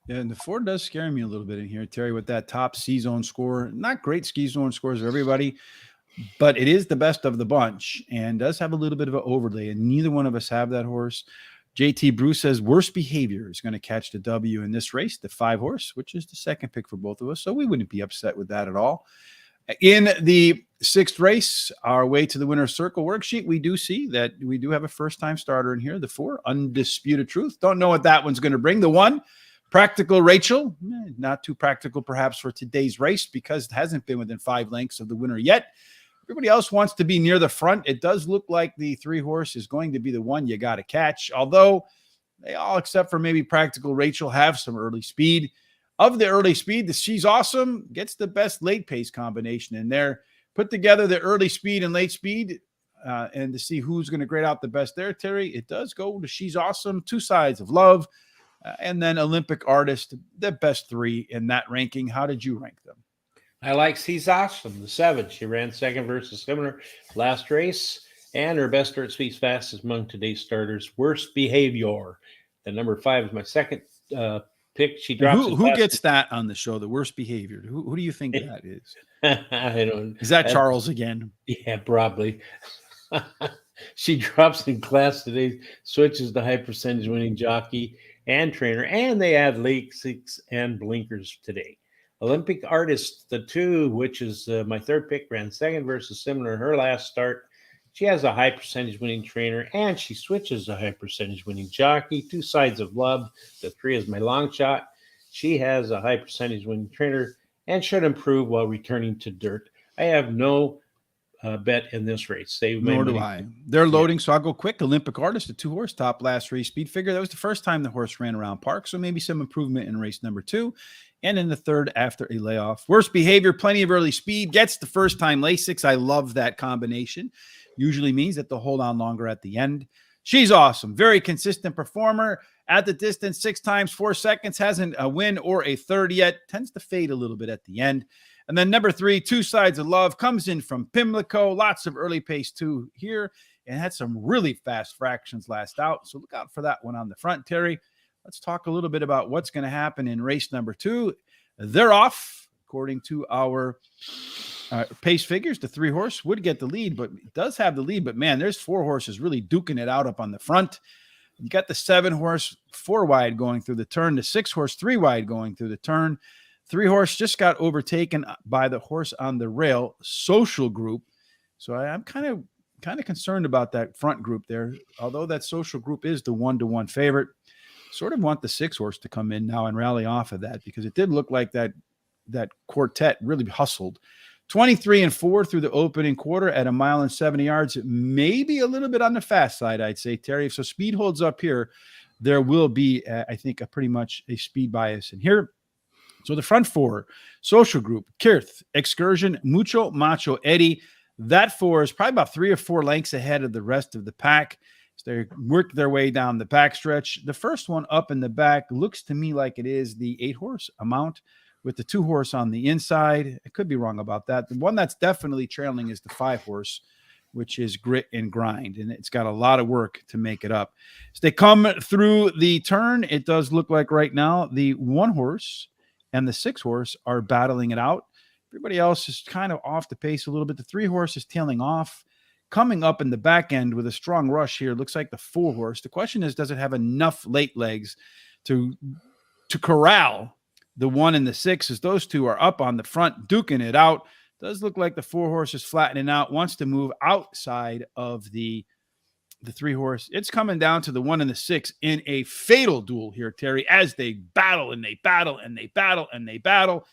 Yeah, and the 4 does scare me a little bit in here, Terry, with that top C-zone score. Not great ski-zone scores for everybody, but it is the best of the bunch and does have a little bit of an overlay, and neither one of us have that horse. JT Bruce says Worst Behavior is going to catch the W in this race, the 5 horse, which is the second pick for both of us, so we wouldn't be upset with that at all. In the 6th race, our way to the winner's circle worksheet, we do see that we do have a first-time starter in here. The 4, Undisputed Truth. Don't know what that one's going to bring. The 1, Practical Rachel. Not too practical perhaps for today's race because it hasn't been within 5 lengths of the winner yet. Everybody else wants to be near the front. It does look like the 3 horse is going to be the one you got to catch, although they all, except for maybe Practical Rachel, have some early speed. Of the early speed, the She's Awesome gets the best late pace combination in there. Put together the early speed and late speed and to see who's going to grade out the best there, Terry, it does go to She's Awesome, Two Sides of Love, and then Olympic Artist, the best 3 in that ranking. How did you rank them? I like She's Awesome, the 7. She ran second versus similar last race, and her best start speeds fastest among today's starters. Worst Behavior. The number 5 is my second pick. She drops. Who gets that on the show? The Worst Behavior. Who do you think that is? I don't. Is that Charles again? Yeah, probably. She drops in class today. Switches to high percentage winning jockey and trainer, and they add Lasix and blinkers today. Olympic Artist, the 2, which is my third pick, ran second versus similar in her last start. She has a high percentage winning trainer, and she switches a high percentage winning jockey. Two Sides of Love. The 3 is my long shot. She has a high percentage winning trainer and should improve while returning to dirt. I have no bet in this race. Nor do I. They're loading, so I'll go quick. Olympic Artist, the 2 horse, top last race speed figure. That was the first time the horse ran around Parx, so maybe some improvement in race number 2. And in the 3rd after a layoff. Worst Behavior, plenty of early speed, gets the first time Lasix. I love that combination. Usually means that they'll hold on longer at the end. She's Awesome. Very consistent performer. At the distance, 6 times, 4 seconds. Hasn't a win or a third yet. Tends to fade a little bit at the end. And then number 3, Two Sides of Love, comes in from Pimlico. Lots of early pace too here. And had some really fast fractions last out. So look out for that one on the front, Terry. Let's talk a little bit about what's going to happen in race number 2. They're off, according to our pace figures. The 3 horse would get the lead, but it does have the lead. But, man, there's 4 horses really duking it out up on the front. You got the 7 horse 4 wide going through the turn, the 6 horse 3 wide going through the turn. 3 horse just got overtaken by the horse on the rail, Social Group. So I'm kind of concerned about that front group there, although that Social Group is the 1-to-1 favorite. Sort of want the 6 horse to come in now and rally off of that because it did look like that quartet really hustled. 23-4 through the opening quarter at 1 mile and 70 yards. Maybe a little bit on the fast side, I'd say, Terry. If so speed holds up here, there will be, I think, pretty much a speed bias in here. So the front 4, Social Group, Kirth, Excursion, Mucho Macho Eddie. That 4 is probably about 3 or 4 lengths ahead of the rest of the pack. So they work their way down the backstretch. The first one up in the back looks to me like it is the 8 horse Amount with the 2 horse on the inside. I could be wrong about that. The one that's definitely trailing is the 5 horse, which is Grit and Grind, and it's got a lot of work to make it up. As they come through the turn, it does look like right now the 1 horse and the 6 horse are battling it out. Everybody else is kind of off the pace a little bit. The 3 horse is tailing off. Coming up in the back end with a strong rush here, looks like the 4 horse. The question is, does it have enough late legs to corral the 1 and the 6, as those 2 are up on the front, duking it out? Does look like the 4 horse is flattening out, wants to move outside of the 3 horse. It's coming down to the 1 and the 6 in a fatal duel here, Terry, as they battle and they battle and they battle and they battle.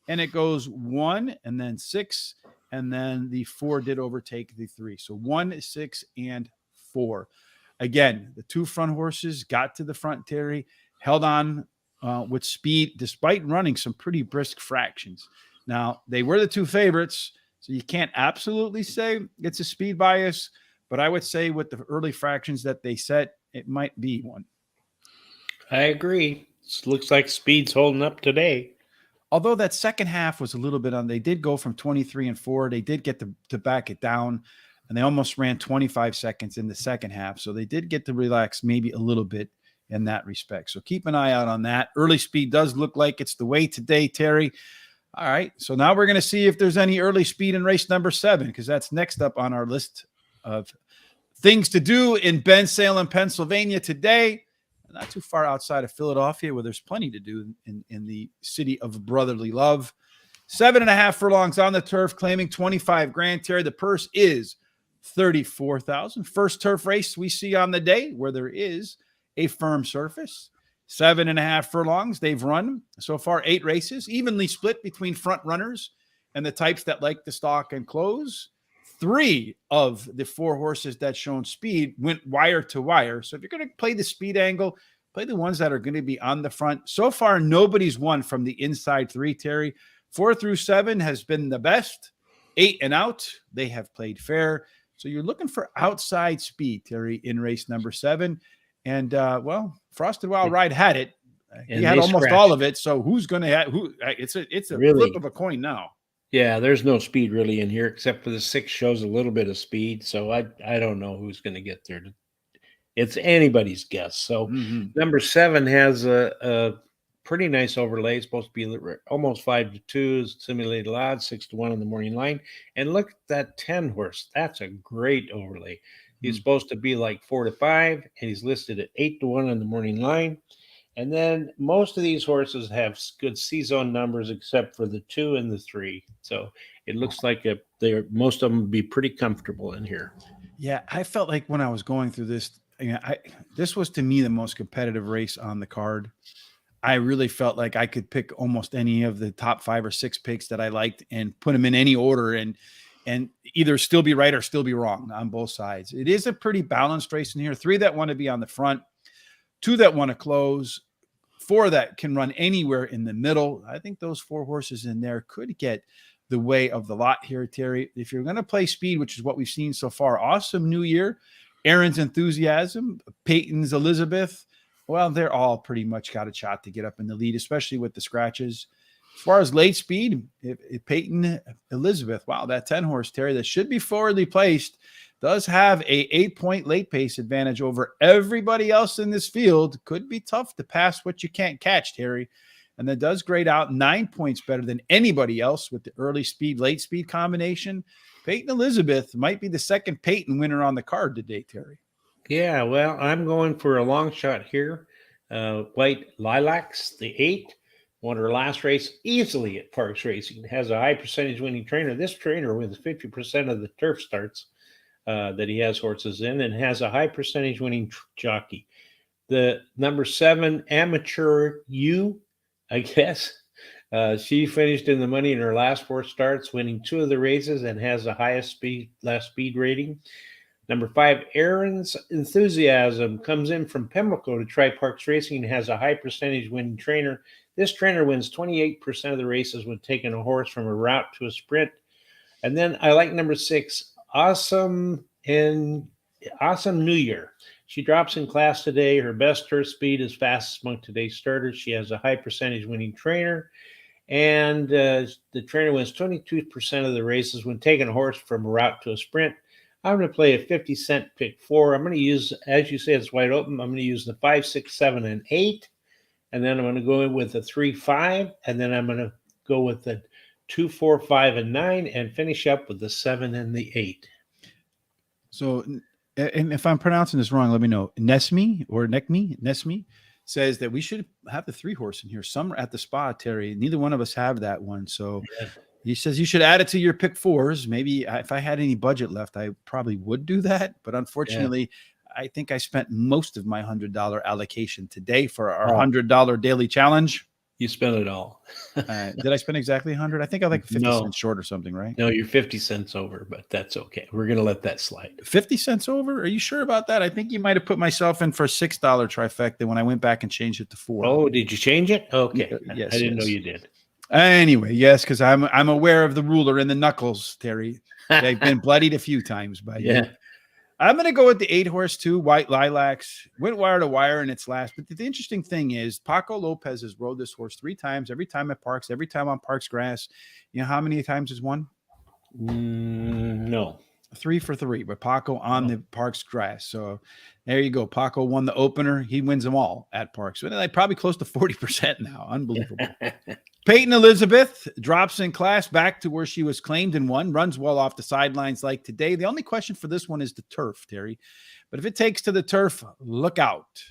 and it goes 1 and then 6, and then the 4 did overtake the 3. So 1, 6, and 4. Again, the 2 front horses got to the front, Terry, held on with speed despite running some pretty brisk fractions. Now, they were the 2 favorites, so you can't absolutely say it's a speed bias, but I would say with the early fractions that they set, it might be one. I agree. Looks like speed's holding up today. Although that second half was a little bit on, they did go from 23 and 4. They did get to back it down, and they almost ran 25 seconds in the second half. So they did get to relax maybe a little bit in that respect. So keep an eye out on that. Early speed does look like it's the way today, Terry. All right. So now we're going to see if there's any early speed in race number 7, because that's next up on our list of things to do in Bensalem, Pennsylvania today. Not too far outside of Philadelphia, where there's plenty to do in the city of brotherly love. 7.5 furlongs on the turf, claiming 25 grand. Terry, the purse is 34,000. First turf race we see on the day where there is a firm surface. 7.5 furlongs. They've run so far 8 races, evenly split between front runners and the types that like to stalk and close. 3 of the 4 horses that shown speed went wire to wire. So if you're going to play the speed angle, play the ones that are going to be on the front. So far, nobody's won from the inside 3, Terry. 4 through 7 has been the best. 8 and out, they have played fair. So you're looking for outside speed, Terry, in race number 7. And, well, Frosted Wild Ride had it. He had almost all of it. So who's going to have who? It's a Really? flip of a coin now. Yeah, there's no speed really in here, except for the 6 shows a little bit of speed. So I don't know who's going to get there. It's anybody's guess. So number 7 has a pretty nice overlay. It's supposed to be almost 5-2, simulated odds, 6-1 on the morning line. And look at that 10 horse. That's a great overlay. He's supposed to be like 4-5, and he's listed at 8-1 on the morning line. And then most of these horses have good season numbers, except for the 2 and the 3. So it looks like most of them would be pretty comfortable in here. Yeah, I felt like when I was going through this, this was to me the most competitive race on the card. I really felt like I could pick almost any of the top 5 or 6 picks that I liked and put them in any order and either still be right or still be wrong on both sides. It is a pretty balanced race in here. 3 that want to be on the front, 2 that want to close, 4 that can run anywhere in the middle. I think those 4 horses in there could get the way of the lot here, Terry. If you're going to play speed, which is what we've seen so far, Awesome New Year, Aaron's Enthusiasm, Peyton's Elizabeth, well, they're all pretty much got a shot to get up in the lead, especially with the scratches. As far as late speed, if Peyton Elizabeth, wow, that 10 horse, Terry, that should be forwardly placed, does have a 8-point late pace advantage over everybody else in this field. Could be tough to pass what you can't catch, Terry. And that does grade out 9 points better than anybody else with the early speed, late speed combination. Peyton Elizabeth might be the second Peyton winner on the card today, Terry. Yeah, well, I'm going for a long shot here. White Lilacs, the 8, won her last race easily at Parx Racing. Has a high percentage winning trainer. This trainer wins 50% of the turf starts that he has horses in, and has a high percentage winning jockey. The number 7 Amateur U, I guess. She finished in the money in her last 4 starts, winning 2 of the races, and has the highest last speed rating. Number 5, Aaron's Enthusiasm, comes in from Pimlico to try Parx Racing, and has a high percentage winning trainer. This trainer wins 28% of the races when taking a horse from a route to a sprint. And then I like number 6, Awesome New Year. She drops in class today. Her best turf speed is fastest among today's starters. She has a high percentage winning trainer. And the trainer wins 22% of the races when taking a horse from a route to a sprint. I'm going to play a 50-cent pick 4. I'm going to use, as you say, it's wide open. I'm going to use the 5, 6, 7, and 8. And then I'm going to go in with the 3, 5. And then I'm going to go with the 2, 4, 5, and 9, and finish up with the 7 and the 8. So, and if I'm pronouncing this wrong, let me know. Nesmi says that we should have the 3 horse in here. Some are at the spa, Terry. Neither one of us have that one. So he says you should add it to your pick 4s. Maybe if I had any budget left, I probably would do that. But unfortunately, I think I spent most of my $100 allocation today for our $100 daily challenge. You spent it all. Did I spend exactly 100? I think I like 50 No. cents short or something, right? No, you're 50 cents over, but that's okay. We're going to let that slide. 50 cents over? Are you sure about that? I think you might have put myself in for a $6 trifecta when I went back and changed it to 4. Oh, did you change it? Okay. Yes, I didn't know yes. you did. Anyway, yes, because I'm aware of the ruler and the knuckles, Terry. They've been bloodied a few times by you. Yeah. I'm going to go with the 8-horse too, White Lilacs. Went wire to wire in its last. But the interesting thing is Paco Lopez has rode this horse 3 times, every time at Parx, every time on Parx grass. You know how many times has won? No. 3 for 3, but Paco on the Parx grass. So there you go. Paco won the opener. He wins them all at Parx. So like probably close to 40% now. Unbelievable. Peyton Elizabeth drops in class back to where she was claimed and won, runs well off the sidelines like today. The only question for this one is the turf, Terry. But if it takes to the turf, look out.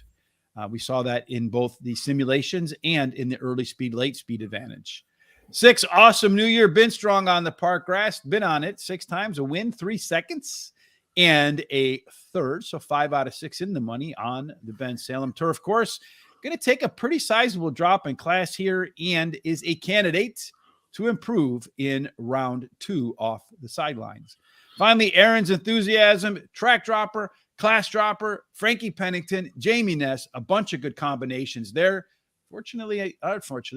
We saw that in both the simulations and in the early speed, late speed advantage. 6, Awesome New Year. Been strong on the park grass. Been on it 6 times. A win, 3 seconds, and a third. So 5 out of 6 in the money on the Ben Salem turf course. Going to take a pretty sizable drop in class here and is a candidate to improve in round 2 off the sidelines. Finally, Aaron's Enthusiasm, track dropper, class dropper, Frankie Pennington, Jamie Ness, a bunch of good combinations there. Unfortunately,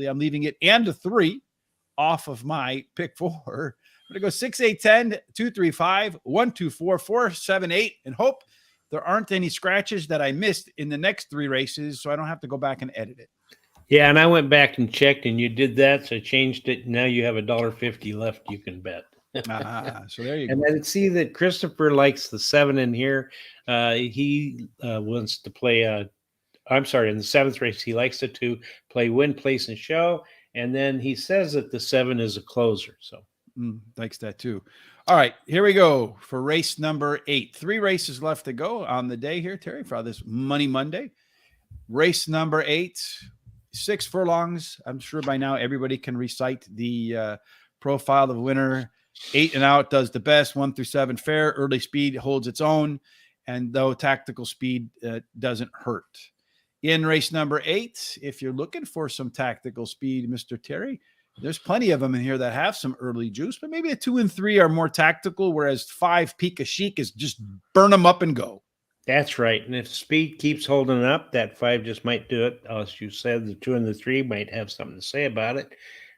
I'm leaving it and a 3 off of my pick 4. I'm going to go 6, 8, 10, 2, 3, 5, 1, 2, 4, 4, 7, 8, and hope there aren't any scratches that I missed in the next 3 races, so I don't have to go back and edit it. Yeah, and I went back and checked, and you did that, so I changed it. Now you have $1.50 left you can bet. So there you and go. I see that Christopher likes the 7 in here. He wants to play in the 7th race, he likes it to play win, place, and show. And then he says that the 7 is a closer. So likes that too. All right, here we go for race number 8. 3 races left to go on the day here, Terry, for this Money Monday. Race number 8, 6 furlongs. I'm sure by now everybody can recite the profile of the winner. 8 and out does the best. 1 through 7 fair. Early speed holds its own, and though tactical speed doesn't hurt. In race number 8, if you're looking for some tactical speed, Mr. Terry, there's plenty of them in here that have some early juice, but maybe the 2 and 3 are more tactical, whereas 5 Pika Chic is just burn them up and go. That's right. And if speed keeps holding up, that 5 just might do it. As you said, the 2 and the 3 might have something to say about it.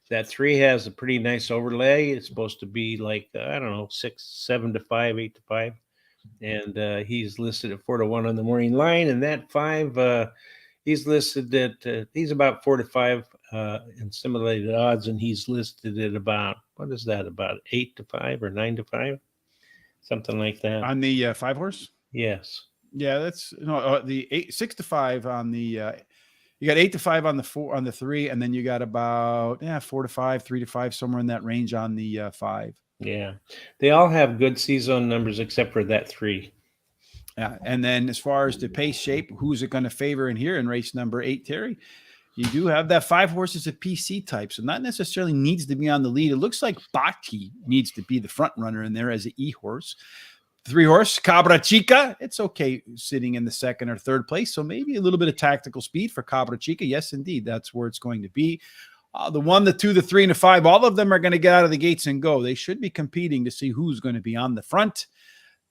That 3 has a pretty nice overlay. It's supposed to be like, 6, 7 to 5, 8 to 5. And he's listed at 4 to 1 on the morning line. And that 5, he's listed at, he's about 4 to 5 in simulated odds. And he's listed at about, what is that, about 8 to 5 or 9 to 5? Something like that. On the 5 horse? Yes. Yeah, that's the 6 to 5 on the you got 8 to 5 on the 4 on the 3, and then you got about 4 to 5, 3 to 5, somewhere in that range on the 5. Yeah, they all have good season numbers except for that 3. Yeah, and then as far as the pace shape, who's it going to favor in here in race number 8, Terry? You do have that 5 horses of PC type, so not necessarily needs to be on the lead. It looks like Bati needs to be the front runner in there as an E horse. 3 horse, Cabra Chica. It's okay sitting in the 2nd or 3rd place. So maybe a little bit of tactical speed for Cabra Chica. Yes, indeed. That's where it's going to be. The 1, the 2, the 3, and the 5, all of them are going to get out of the gates and go. They should be competing to see who's going to be on the front.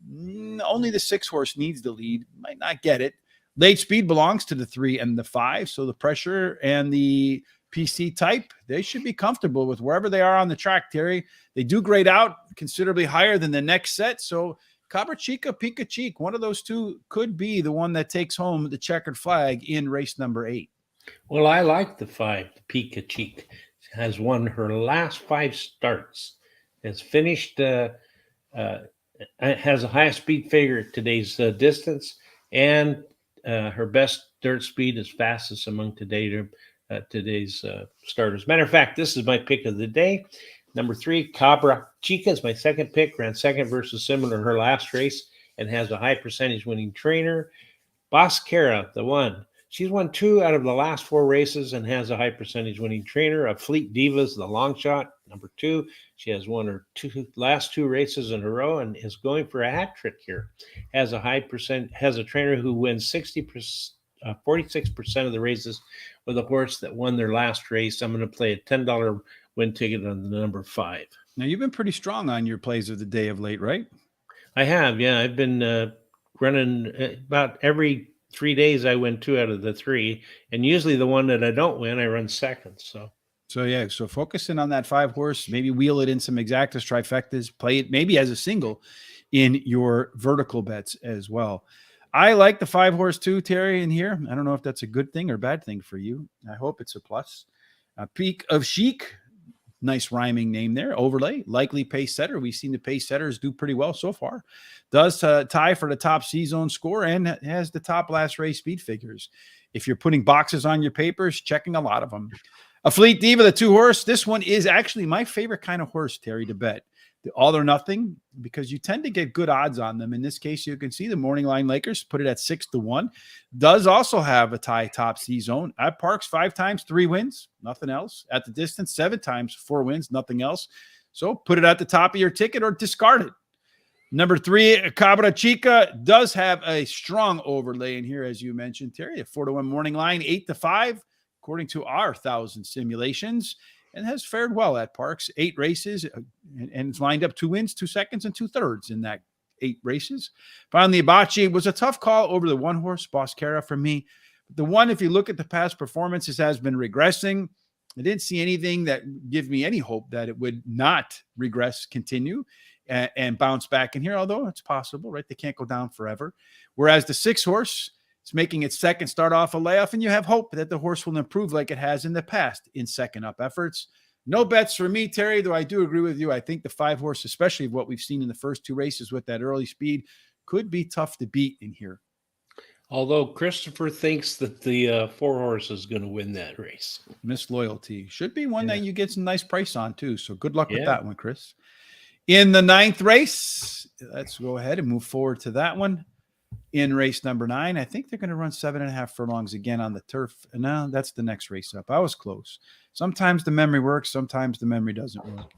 Only the 6 horse needs the lead. Might not get it. Late speed belongs to the 3 and the 5. So the pressure and the PC type, they should be comfortable with wherever they are on the track, Terry. They do grade out considerably higher than the next set. So Cabra Chica, Pika Chic, one of those 2 could be the one that takes home the checkered flag in race number 8. Well, I like the 5, the Pika Chic. Has won her last 5 starts. Has finished, has a highest speed figure at today's distance, and her best dirt speed is fastest among today's starters. Matter of fact, this is my pick of the day. Number 3, Cabra Chica is my second pick. Ran second versus similar in her last race and has a high percentage winning trainer. Boscara, the 1. She's won 2 out of the last 4 races and has a high percentage winning trainer. A Fleet Divas, the long shot, number 2. She has won her last 2 races in a row and is going for a hat trick here. Has a high percent, has a trainer who wins 60% 46% of the races with a horse that won their last race. I'm going to play a $10 win ticket on the number 5. Now, you've been pretty strong on your plays of the day of late, right? I have, yeah. I've been running about every 3 days. I win 2 out of the 3, and usually the one that I don't win, I run second. So focusing on that 5 horse, maybe wheel it in some exactas, trifectas, play it maybe as a single in your vertical bets as well. I like the 5 horse too, Terry, in here. I don't know if that's a good thing or bad thing for you. I hope it's a plus. Peak of Chic, nice rhyming name there. Overlay, likely pace setter. We've seen the pace setters do pretty well so far. Does tie for the top C-zone score and has the top last race speed figures. If you're putting boxes on your papers, checking a lot of them. A Fleet Diva, the 2 horse. This one is actually my favorite kind of horse, Terry, to bet. The all or nothing, because you tend to get good odds on them. In this case, you can see the morning line Lakers put it at 6-1. Does also have a tie top C zone. At Parx 5 times, 3 wins, nothing else. At the distance, 7 times, 4 wins, nothing else. So put it at the top of your ticket or discard it. Number 3, Cabra Chica does have a strong overlay in here, as you mentioned, Terry. A 4-1 morning line, 8-5, according to our 1,000 simulations, and has fared well at Parx. 8 races, and it's lined up 2 wins, 2 seconds, and 2/3 in that 8 races. Finally, Abachi was a tough call over the 1 horse, Boscara, for me. The one, if you look at the past performances, has been regressing. I didn't see anything that give me any hope that it would not regress, continue, and bounce back in here, although it's possible, right? They can't go down forever. Whereas the 6 horse, it's making its second start off a layoff, and you have hope that the horse will improve like it has in the past in second up efforts. No bets for me, Terry, though I do agree with you. I think the 5 horse, especially what we've seen in the first 2 races with that early speed, could be tough to beat in here. Although Christopher thinks that the 4 horse is going to win that race. Miss Loyalty should be one that you get some nice price on too. So good luck with that one, Chris. In the 9th race, let's go ahead and move forward to that one. In race number 9, I think they're going to run 7.5 furlongs again on the turf. No, that's the next race up. I was close. Sometimes the memory works. Sometimes the memory doesn't work.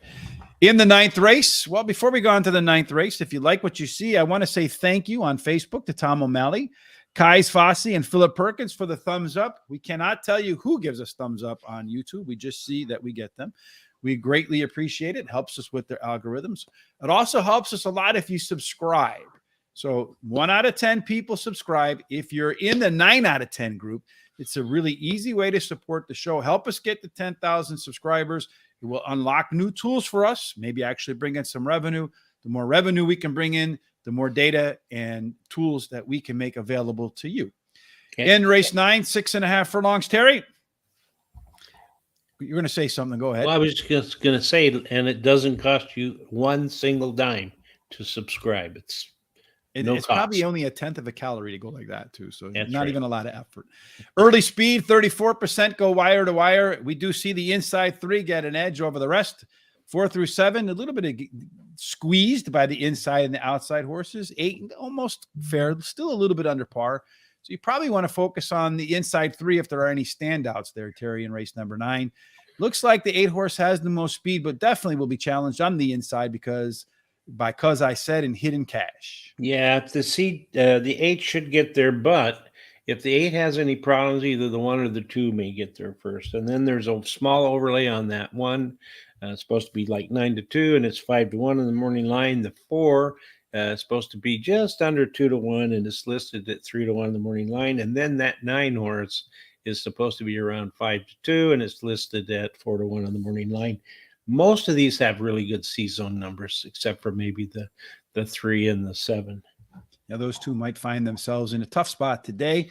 In the 9th race, well, before we go on to the 9th race, if you like what you see, I want to say thank you on Facebook to Tom O'Malley, Kais Fossey, and Philip Perkins for the thumbs up. We cannot tell you who gives us thumbs up on YouTube. We just see that we get them. We greatly appreciate it. It helps us with their algorithms. It also helps us a lot if you subscribe. So 1 out of 10 people subscribe. If you're in the 9 out of 10 group, it's a really easy way to support the show. Help us get to 10,000 subscribers. It will unlock new tools for us, maybe actually bring in some revenue. The more revenue we can bring in, the more data and tools that we can make available to you. Okay. In race 9, 6.5 furlongs, Terry. You're going to say something. Go ahead. Well, I was just going to say, and it doesn't cost you 1 single dime to subscribe. It's probably only 1/10 of a calorie to go like that too. So not even a lot of effort. Early speed, 34% go wire to wire. We do see the inside 3 get an edge over the rest. 4 through 7, a little bit of squeezed by the inside and the outside horses. 8, almost fair, still a little bit under par. So you probably want to focus on the inside 3 if there are any standouts there, Terry, in race number 9. Looks like the 8 horse has the most speed, but definitely will be challenged on the inside because I said in hidden cash. Yeah, the 8 should get there, but if the 8 has any problems, either the 1 or the 2 may get there first. And then there's a small overlay on that 1. It's supposed to be like 9-2, and it's 5-1 in the morning line. The 4 is supposed to be just under 2-1, and it's listed at 3-1 in the morning line. And then that 9 horse is supposed to be around 5-2, and it's listed at 4-1 on the morning line. Most of these have really good C-zone numbers, except for maybe the 3 and the 7. Now, those 2 might find themselves in a tough spot today.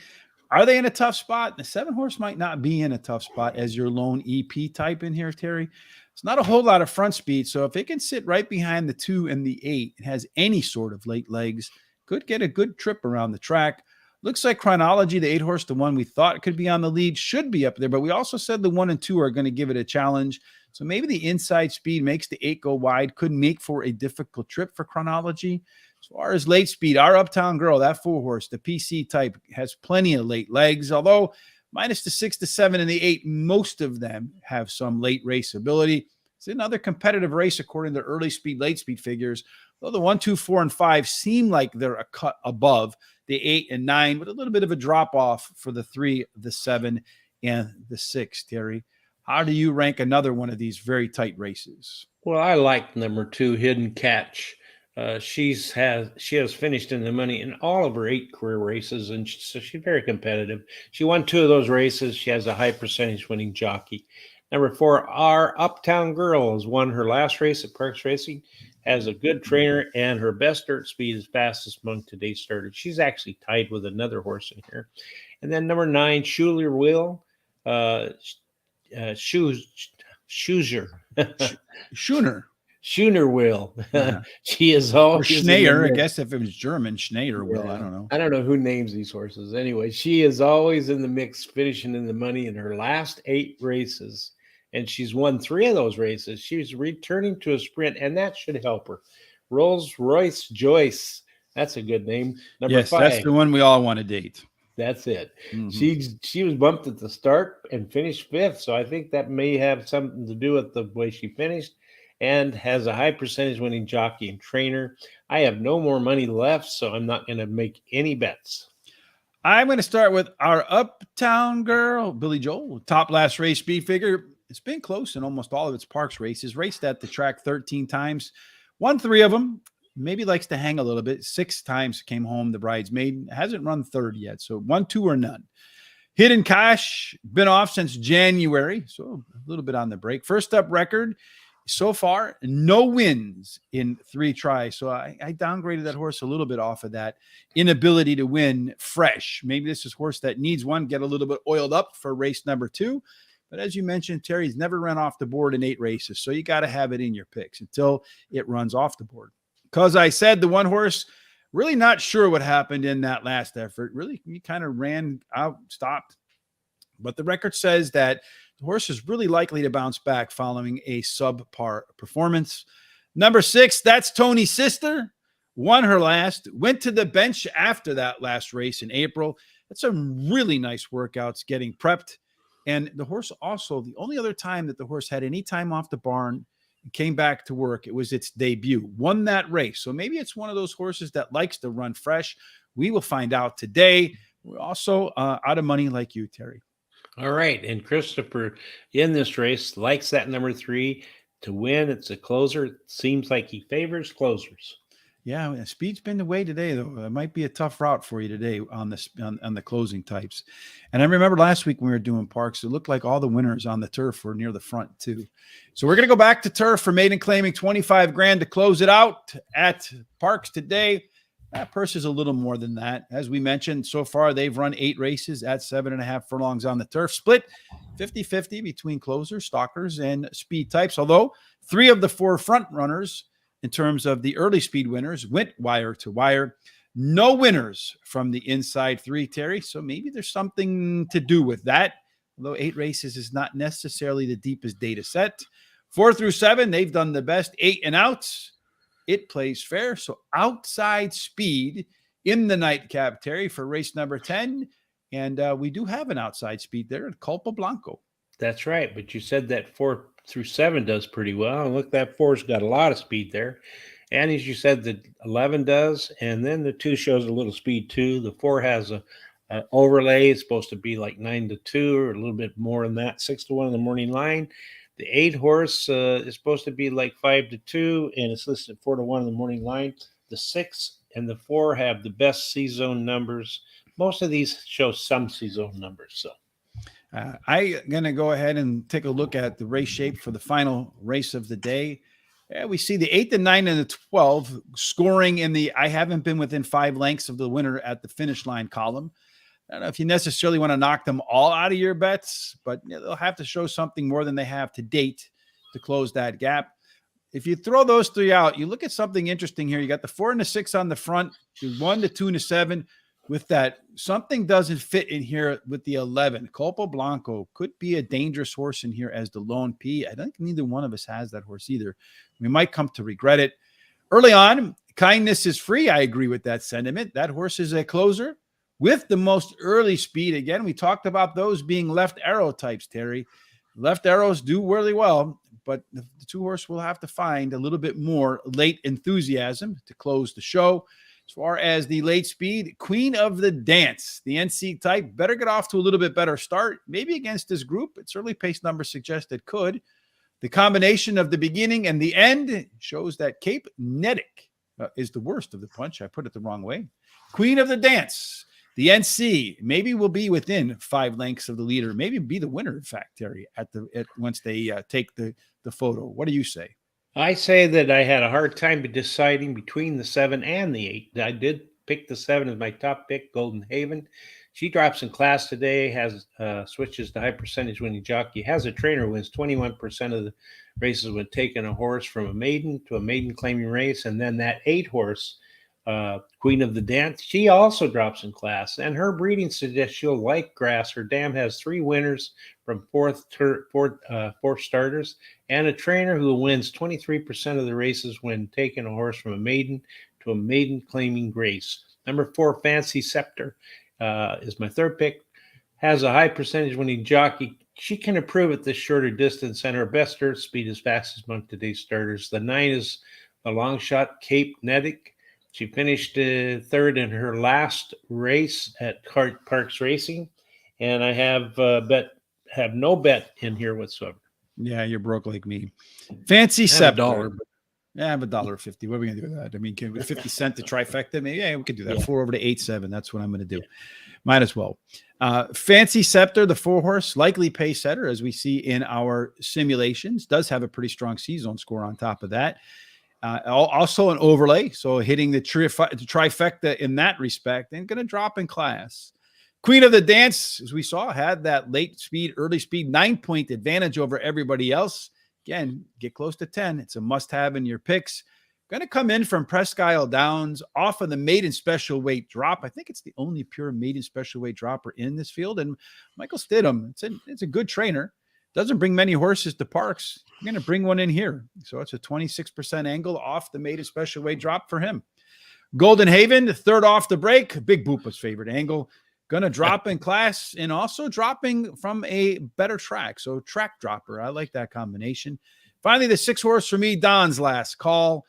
Are they in a tough spot? The 7 horse might not be in a tough spot as your lone EP type in here, Terry. It's not a whole lot of front speed. So if it can sit right behind the 2 and the 8, it has any sort of late legs, could get a good trip around the track. Looks like Chronology, the 8 horse, the one we thought could be on the lead, should be up there. But we also said the 1 and 2 are going to give it a challenge. So maybe the inside speed makes the 8 go wide, could make for a difficult trip for Chronology. As far as late speed, our Uptown Girl, that 4 horse, the PC type, has plenty of late legs, although minus the 6, the 7, and the 8, most of them have some late race ability. It's another competitive race according to early speed, late speed figures. Though the 1, 2, 4, and 5 seem like they're a cut above the 8 and 9, with a little bit of a drop off for the 3, the 7, and the 6. Terry, how do you rank another one of these very tight races? Well, I like number 2, Hidden Catch. She has finished in the money in all of her 8 career races, and so she's very competitive. She won 2 of those races. She has a high percentage winning jockey. Number 4, our Uptown Girl has won her last race at Parx Racing, has a good trainer, and her best dirt speed is fastest among today's starters. She's actually tied with another horse in here. And then number 9, Schuler Will, Schuser. Schooner will. Yeah. She is Or always Schneider, I guess if it was German, Schneider will. I don't know. I don't know who names these horses. Anyway, she is always in the mix, finishing in the money in her last 8 races. And she's won 3 of those races. She's returning to a sprint, and that should help her. Rolls Royce Joyce. That's a good name. Number 5. That's the one we all want to date. That's it. Mhm. She was bumped at the start and finished 5th. So I think that may have something to do with the way she finished, and has a high percentage winning jockey and trainer. I have no more money left, so I'm not going to make any bets. I'm going to start with our Uptown Girl, Billy Joel, top last race speed figure. It's been close in almost all of its Parx races. Raced at the track 13 times, won 3 of them. Maybe likes to hang a little bit. 6 times came home the bridesmaid. Hasn't run third yet, so 1, 2, or none. Hidden Cash, been off since January, so a little bit on the break. First up record, so far, no wins in 3 tries. So I downgraded that horse a little bit off of that inability to win fresh. Maybe this is a horse that needs one, get a little bit oiled up for race number 2. But as you mentioned, Terry's never run off the board in 8 races. So you got to have it in your picks until it runs off the board. Because I said the one horse, really not sure what happened in that last effort. Really, he kind of ran out, stopped. But the record says that the horse is really likely to bounce back following a subpar performance. Number 6, that's Tony's sister. Won her last, went to the bench after that last race in April. That's some really nice workouts getting prepped. And the horse also, the only other time that the horse had any time off the barn and came back to work, it was its debut. Won that race. So maybe it's one of those horses that likes to run fresh. We will find out today. We're also out of money like you, Terry. All right. And Christopher in this race likes that number 3 to win. It's a closer. It seems like he favors closers. Yeah, speed's been the way today, though. It might be a tough route for you today on the closing types. And I remember last week when we were doing Parx, it looked like all the winners on the turf were near the front too. So we're going to go back to turf for maiden claiming 25 grand to close it out at Parx today. That purse is a little more than that. As we mentioned, so far they've run 8 races at 7.5 furlongs on the turf, split 50-50 between closers, stalkers, and speed types. Although 3 of the 4 front runners in terms of the early speed winners went wire to wire. No winners from the inside 3, Terry. So maybe there's something to do with that. Although 8 races is not necessarily the deepest data set. 4 through 7, they've done the best. 8 and outs. It plays fair. So outside speed in the nightcap, Terry, for race number 10. And we do have an outside speed there at Culpa Blanco. That's right. But you said that 4 through 7 does pretty well. And look, that 4's got a lot of speed there. And as you said, the 11 does. And then the 2 shows a little speed too. The 4 has an overlay. It's supposed to be like 9-2 or a little bit more than that. 6-1 in the morning line. The 8 horse is supposed to be like 5-2, and it's listed 4-1 in the morning line. The 6 and the 4 have the best C-zone numbers. Most of these show some C-zone numbers. So I'm going to go ahead and take a look at the race shape for the final race of the day. We see the 8, the 9, and the 12 scoring in the I haven't been within 5 lengths of the winner at the finish line column. I don't know if you necessarily want to knock them all out of your bets, but they'll have to show something more than they have to date to close that gap. If you throw those 3 out, you look at something interesting here. You got the 4 and the 6 on the front, the 1, the 2, and the 7. With that, something doesn't fit in here with the 11. Culpa Blanco could be a dangerous horse in here as the lone P. I think neither one of us has that horse either. We might come to regret it. Early on, kindness is free. I agree with that sentiment. That horse is a closer with the most early speed. Again, we talked about those being left arrow types, Terry. Left arrows do really well. but the two horse will have to find a little bit more late enthusiasm to close the show. As far as the late speed, Queen of the Dance, the NC type, better get off to a little bit better start, maybe against this group. Its early pace numbers suggest it could. The combination of the beginning and the end shows that Cape Nedic is the worst of the bunch. I put it the wrong way. Queen of the Dance, the NC, maybe will be within 5 lengths of the leader, maybe be the winner, in fact, Terry, once they take the photo. What do you say? I say that I had a hard time deciding between the 7 and the 8. I did pick the 7 as my top pick, Golden Haven. She drops in class today, has switches to high percentage winning jockey, has a trainer, wins 21% of the races when taking a horse from a maiden to a maiden claiming race. And then that 8 horse, Queen of the Dance, she also drops in class. And her breeding suggests she'll like grass. Her dam has 3 winners from four starters and a trainer who wins 23% of the races when taking a horse from a maiden to a maiden claiming race. Number 4, Fancy Scepter, is my third pick. Has a high percentage winning jockey. She can improve at this shorter distance, and her best earth speed is fastest among today's starters. The 9 is a long shot, Cape Nedic. She finished third in her last race at Parx Racing, and I have no bet in here whatsoever. Yeah, you're broke like me. Fancy Scepter. $1. Yeah, I have $1.50. What are we gonna do with that? I mean, with 50 cent to trifecta, maybe we could do that. 4 over to 8-7. That's what I'm gonna do. Might as well. Fancy Scepter, the 4 horse, likely pace setter, as we see in our simulations, does have a pretty strong C-zone score on top of that. Also an overlay, so hitting the trifecta in that respect, and gonna drop in class. Queen of the Dance, as we saw, had that late speed, early speed, 9-point advantage over everybody else. Again, get close to 10. It's a must-have in your picks. Going to come in from Presque Isle Downs off of the maiden special weight drop. I think it's the only pure maiden special weight dropper in this field. And Michael Stidham, it's a good trainer. Doesn't bring many horses to Parx. I'm going to bring one in here. So it's a 26% angle off the maiden special weight drop for him. Golden Haven, third off the break. Big Boopa's favorite angle. Going to drop in class and also dropping from a better track. So track dropper. I like that combination. Finally, the 6 horse for me, Don's last call.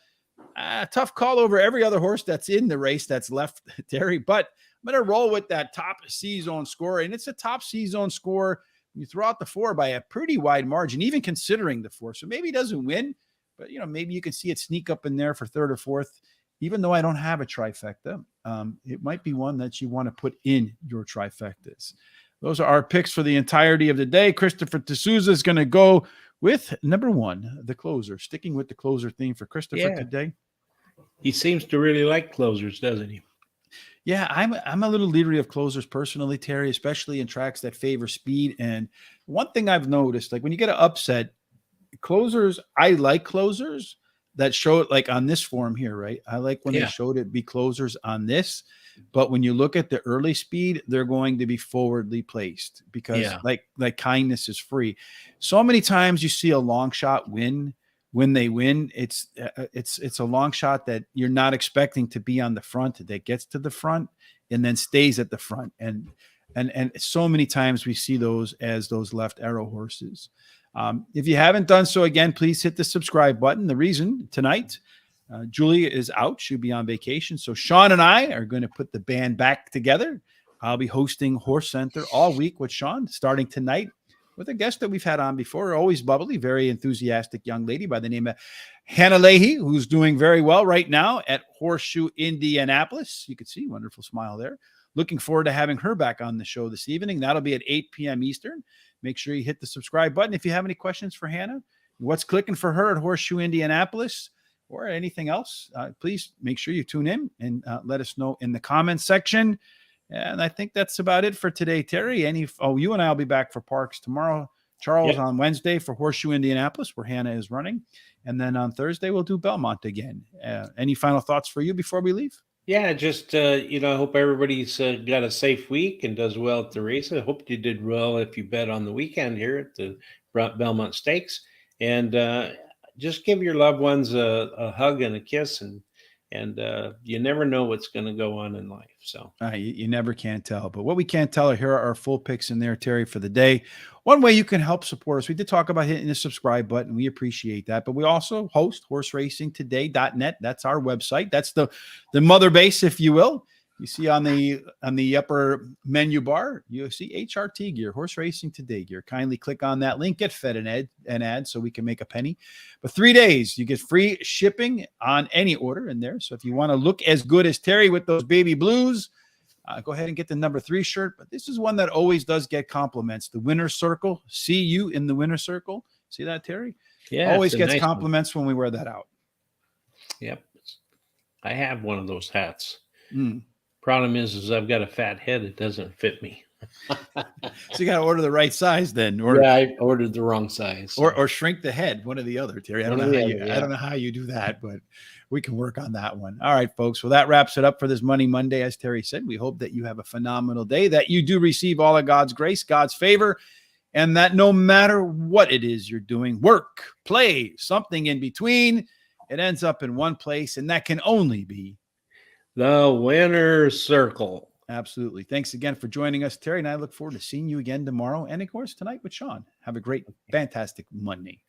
Tough call over every other horse that's in the race that's left, Terry. But I'm going to roll with that top C-zone score. And it's a top C-zone score. You throw out the 4 by a pretty wide margin, even considering the 4. So maybe he doesn't win, but maybe you can see it sneak up in there for 3rd or 4th. Even though I don't have a trifecta, it might be one that you want to put in your trifectas. Those are our picks for the entirety of the day. Christopher D'Souza is going to go with number 1, the closer. Sticking with the closer theme for Christopher today. He seems to really like closers, doesn't he? Yeah, I'm a little leery of closers personally, Terry, especially in tracks that favor speed. And one thing I've noticed, like when you get an upset, closers, I like closers that show it like on this form here, right? I like when they showed it be closers on this, but when you look at the early speed, they're going to be forwardly placed because like kindness is free. So many times you see a long shot win. When they win, it's a long shot that you're not expecting to be on the front, that gets to the front and then stays at the front. And so many times we see those as those left arrow horses. If you haven't done so, again, please hit the subscribe button. The reason tonight, Julia is out. She'll be on vacation. So Sean and I are going to put the band back together. I'll be hosting Horse Center all week with Sean, starting tonight with a guest that we've had on before, always bubbly, very enthusiastic young lady by the name of Hannah Leahy, who's doing very well right now at Horseshoe Indianapolis. You can see wonderful smile there. Looking forward to having her back on the show this evening. That'll be at 8 p.m. Eastern. Make sure you hit the subscribe button. If you have any questions for Hannah, what's clicking for her at Horseshoe Indianapolis or anything else, please make sure you tune in and let us know in the comments section. And I think that's about it for today, Terry. You and I will be back for Parx tomorrow. Charles on Wednesday for Horseshoe Indianapolis, where Hannah is running. And then on Thursday, we'll do Belmont again. Any final thoughts for you before we leave? Yeah, just, I hope everybody's got a safe week and does well at the race. I hope you did well if you bet on the weekend here at the Belmont Stakes. And just give your loved ones a hug and a kiss and and you never know what's going to go on in life. So you never can tell. But what we can't tell are here are our full picks in there, Terry, for the day. One way you can help support us, we did talk about hitting the subscribe button. We appreciate that. But we also host horseracingtoday.net. That's our website. That's the mother base, if you will. You see on the upper menu bar, you see HRT gear, Horse Racing Today gear. Kindly click on that link, get fed an ad so we can make a penny. But 3 days, you get free shipping on any order in there. So if you want to look as good as Terry with those baby blues, go ahead and get the number 3 shirt. But this is one that always does get compliments. The winner's circle. See you in the winner's circle. See that, Terry? yeah, Always it's a gets nice compliments when we wear that out. one. Yep, I have one of those hats. Mm. Problem is I've got a fat head. It doesn't fit me. So you got to order the right size then, or Yeah, I ordered the wrong size. or shrink the head, one or the other, Terry. I don't One know or how the you other, I yeah. don't know how you do that, but we can work on that one. All right, folks. Well, that wraps it up for this Money Monday. As Terry said, we hope that you have a phenomenal day, that you do receive all of God's grace, God's favor, and that no matter what it is you're doing, work, play, something in between, it ends up in one place, and that can only be The winner's circle. absolutely. Thanks again for joining us, Terry, and I look forward to seeing you again tomorrow and, of course, tonight with Sean. Have a great, fantastic Monday.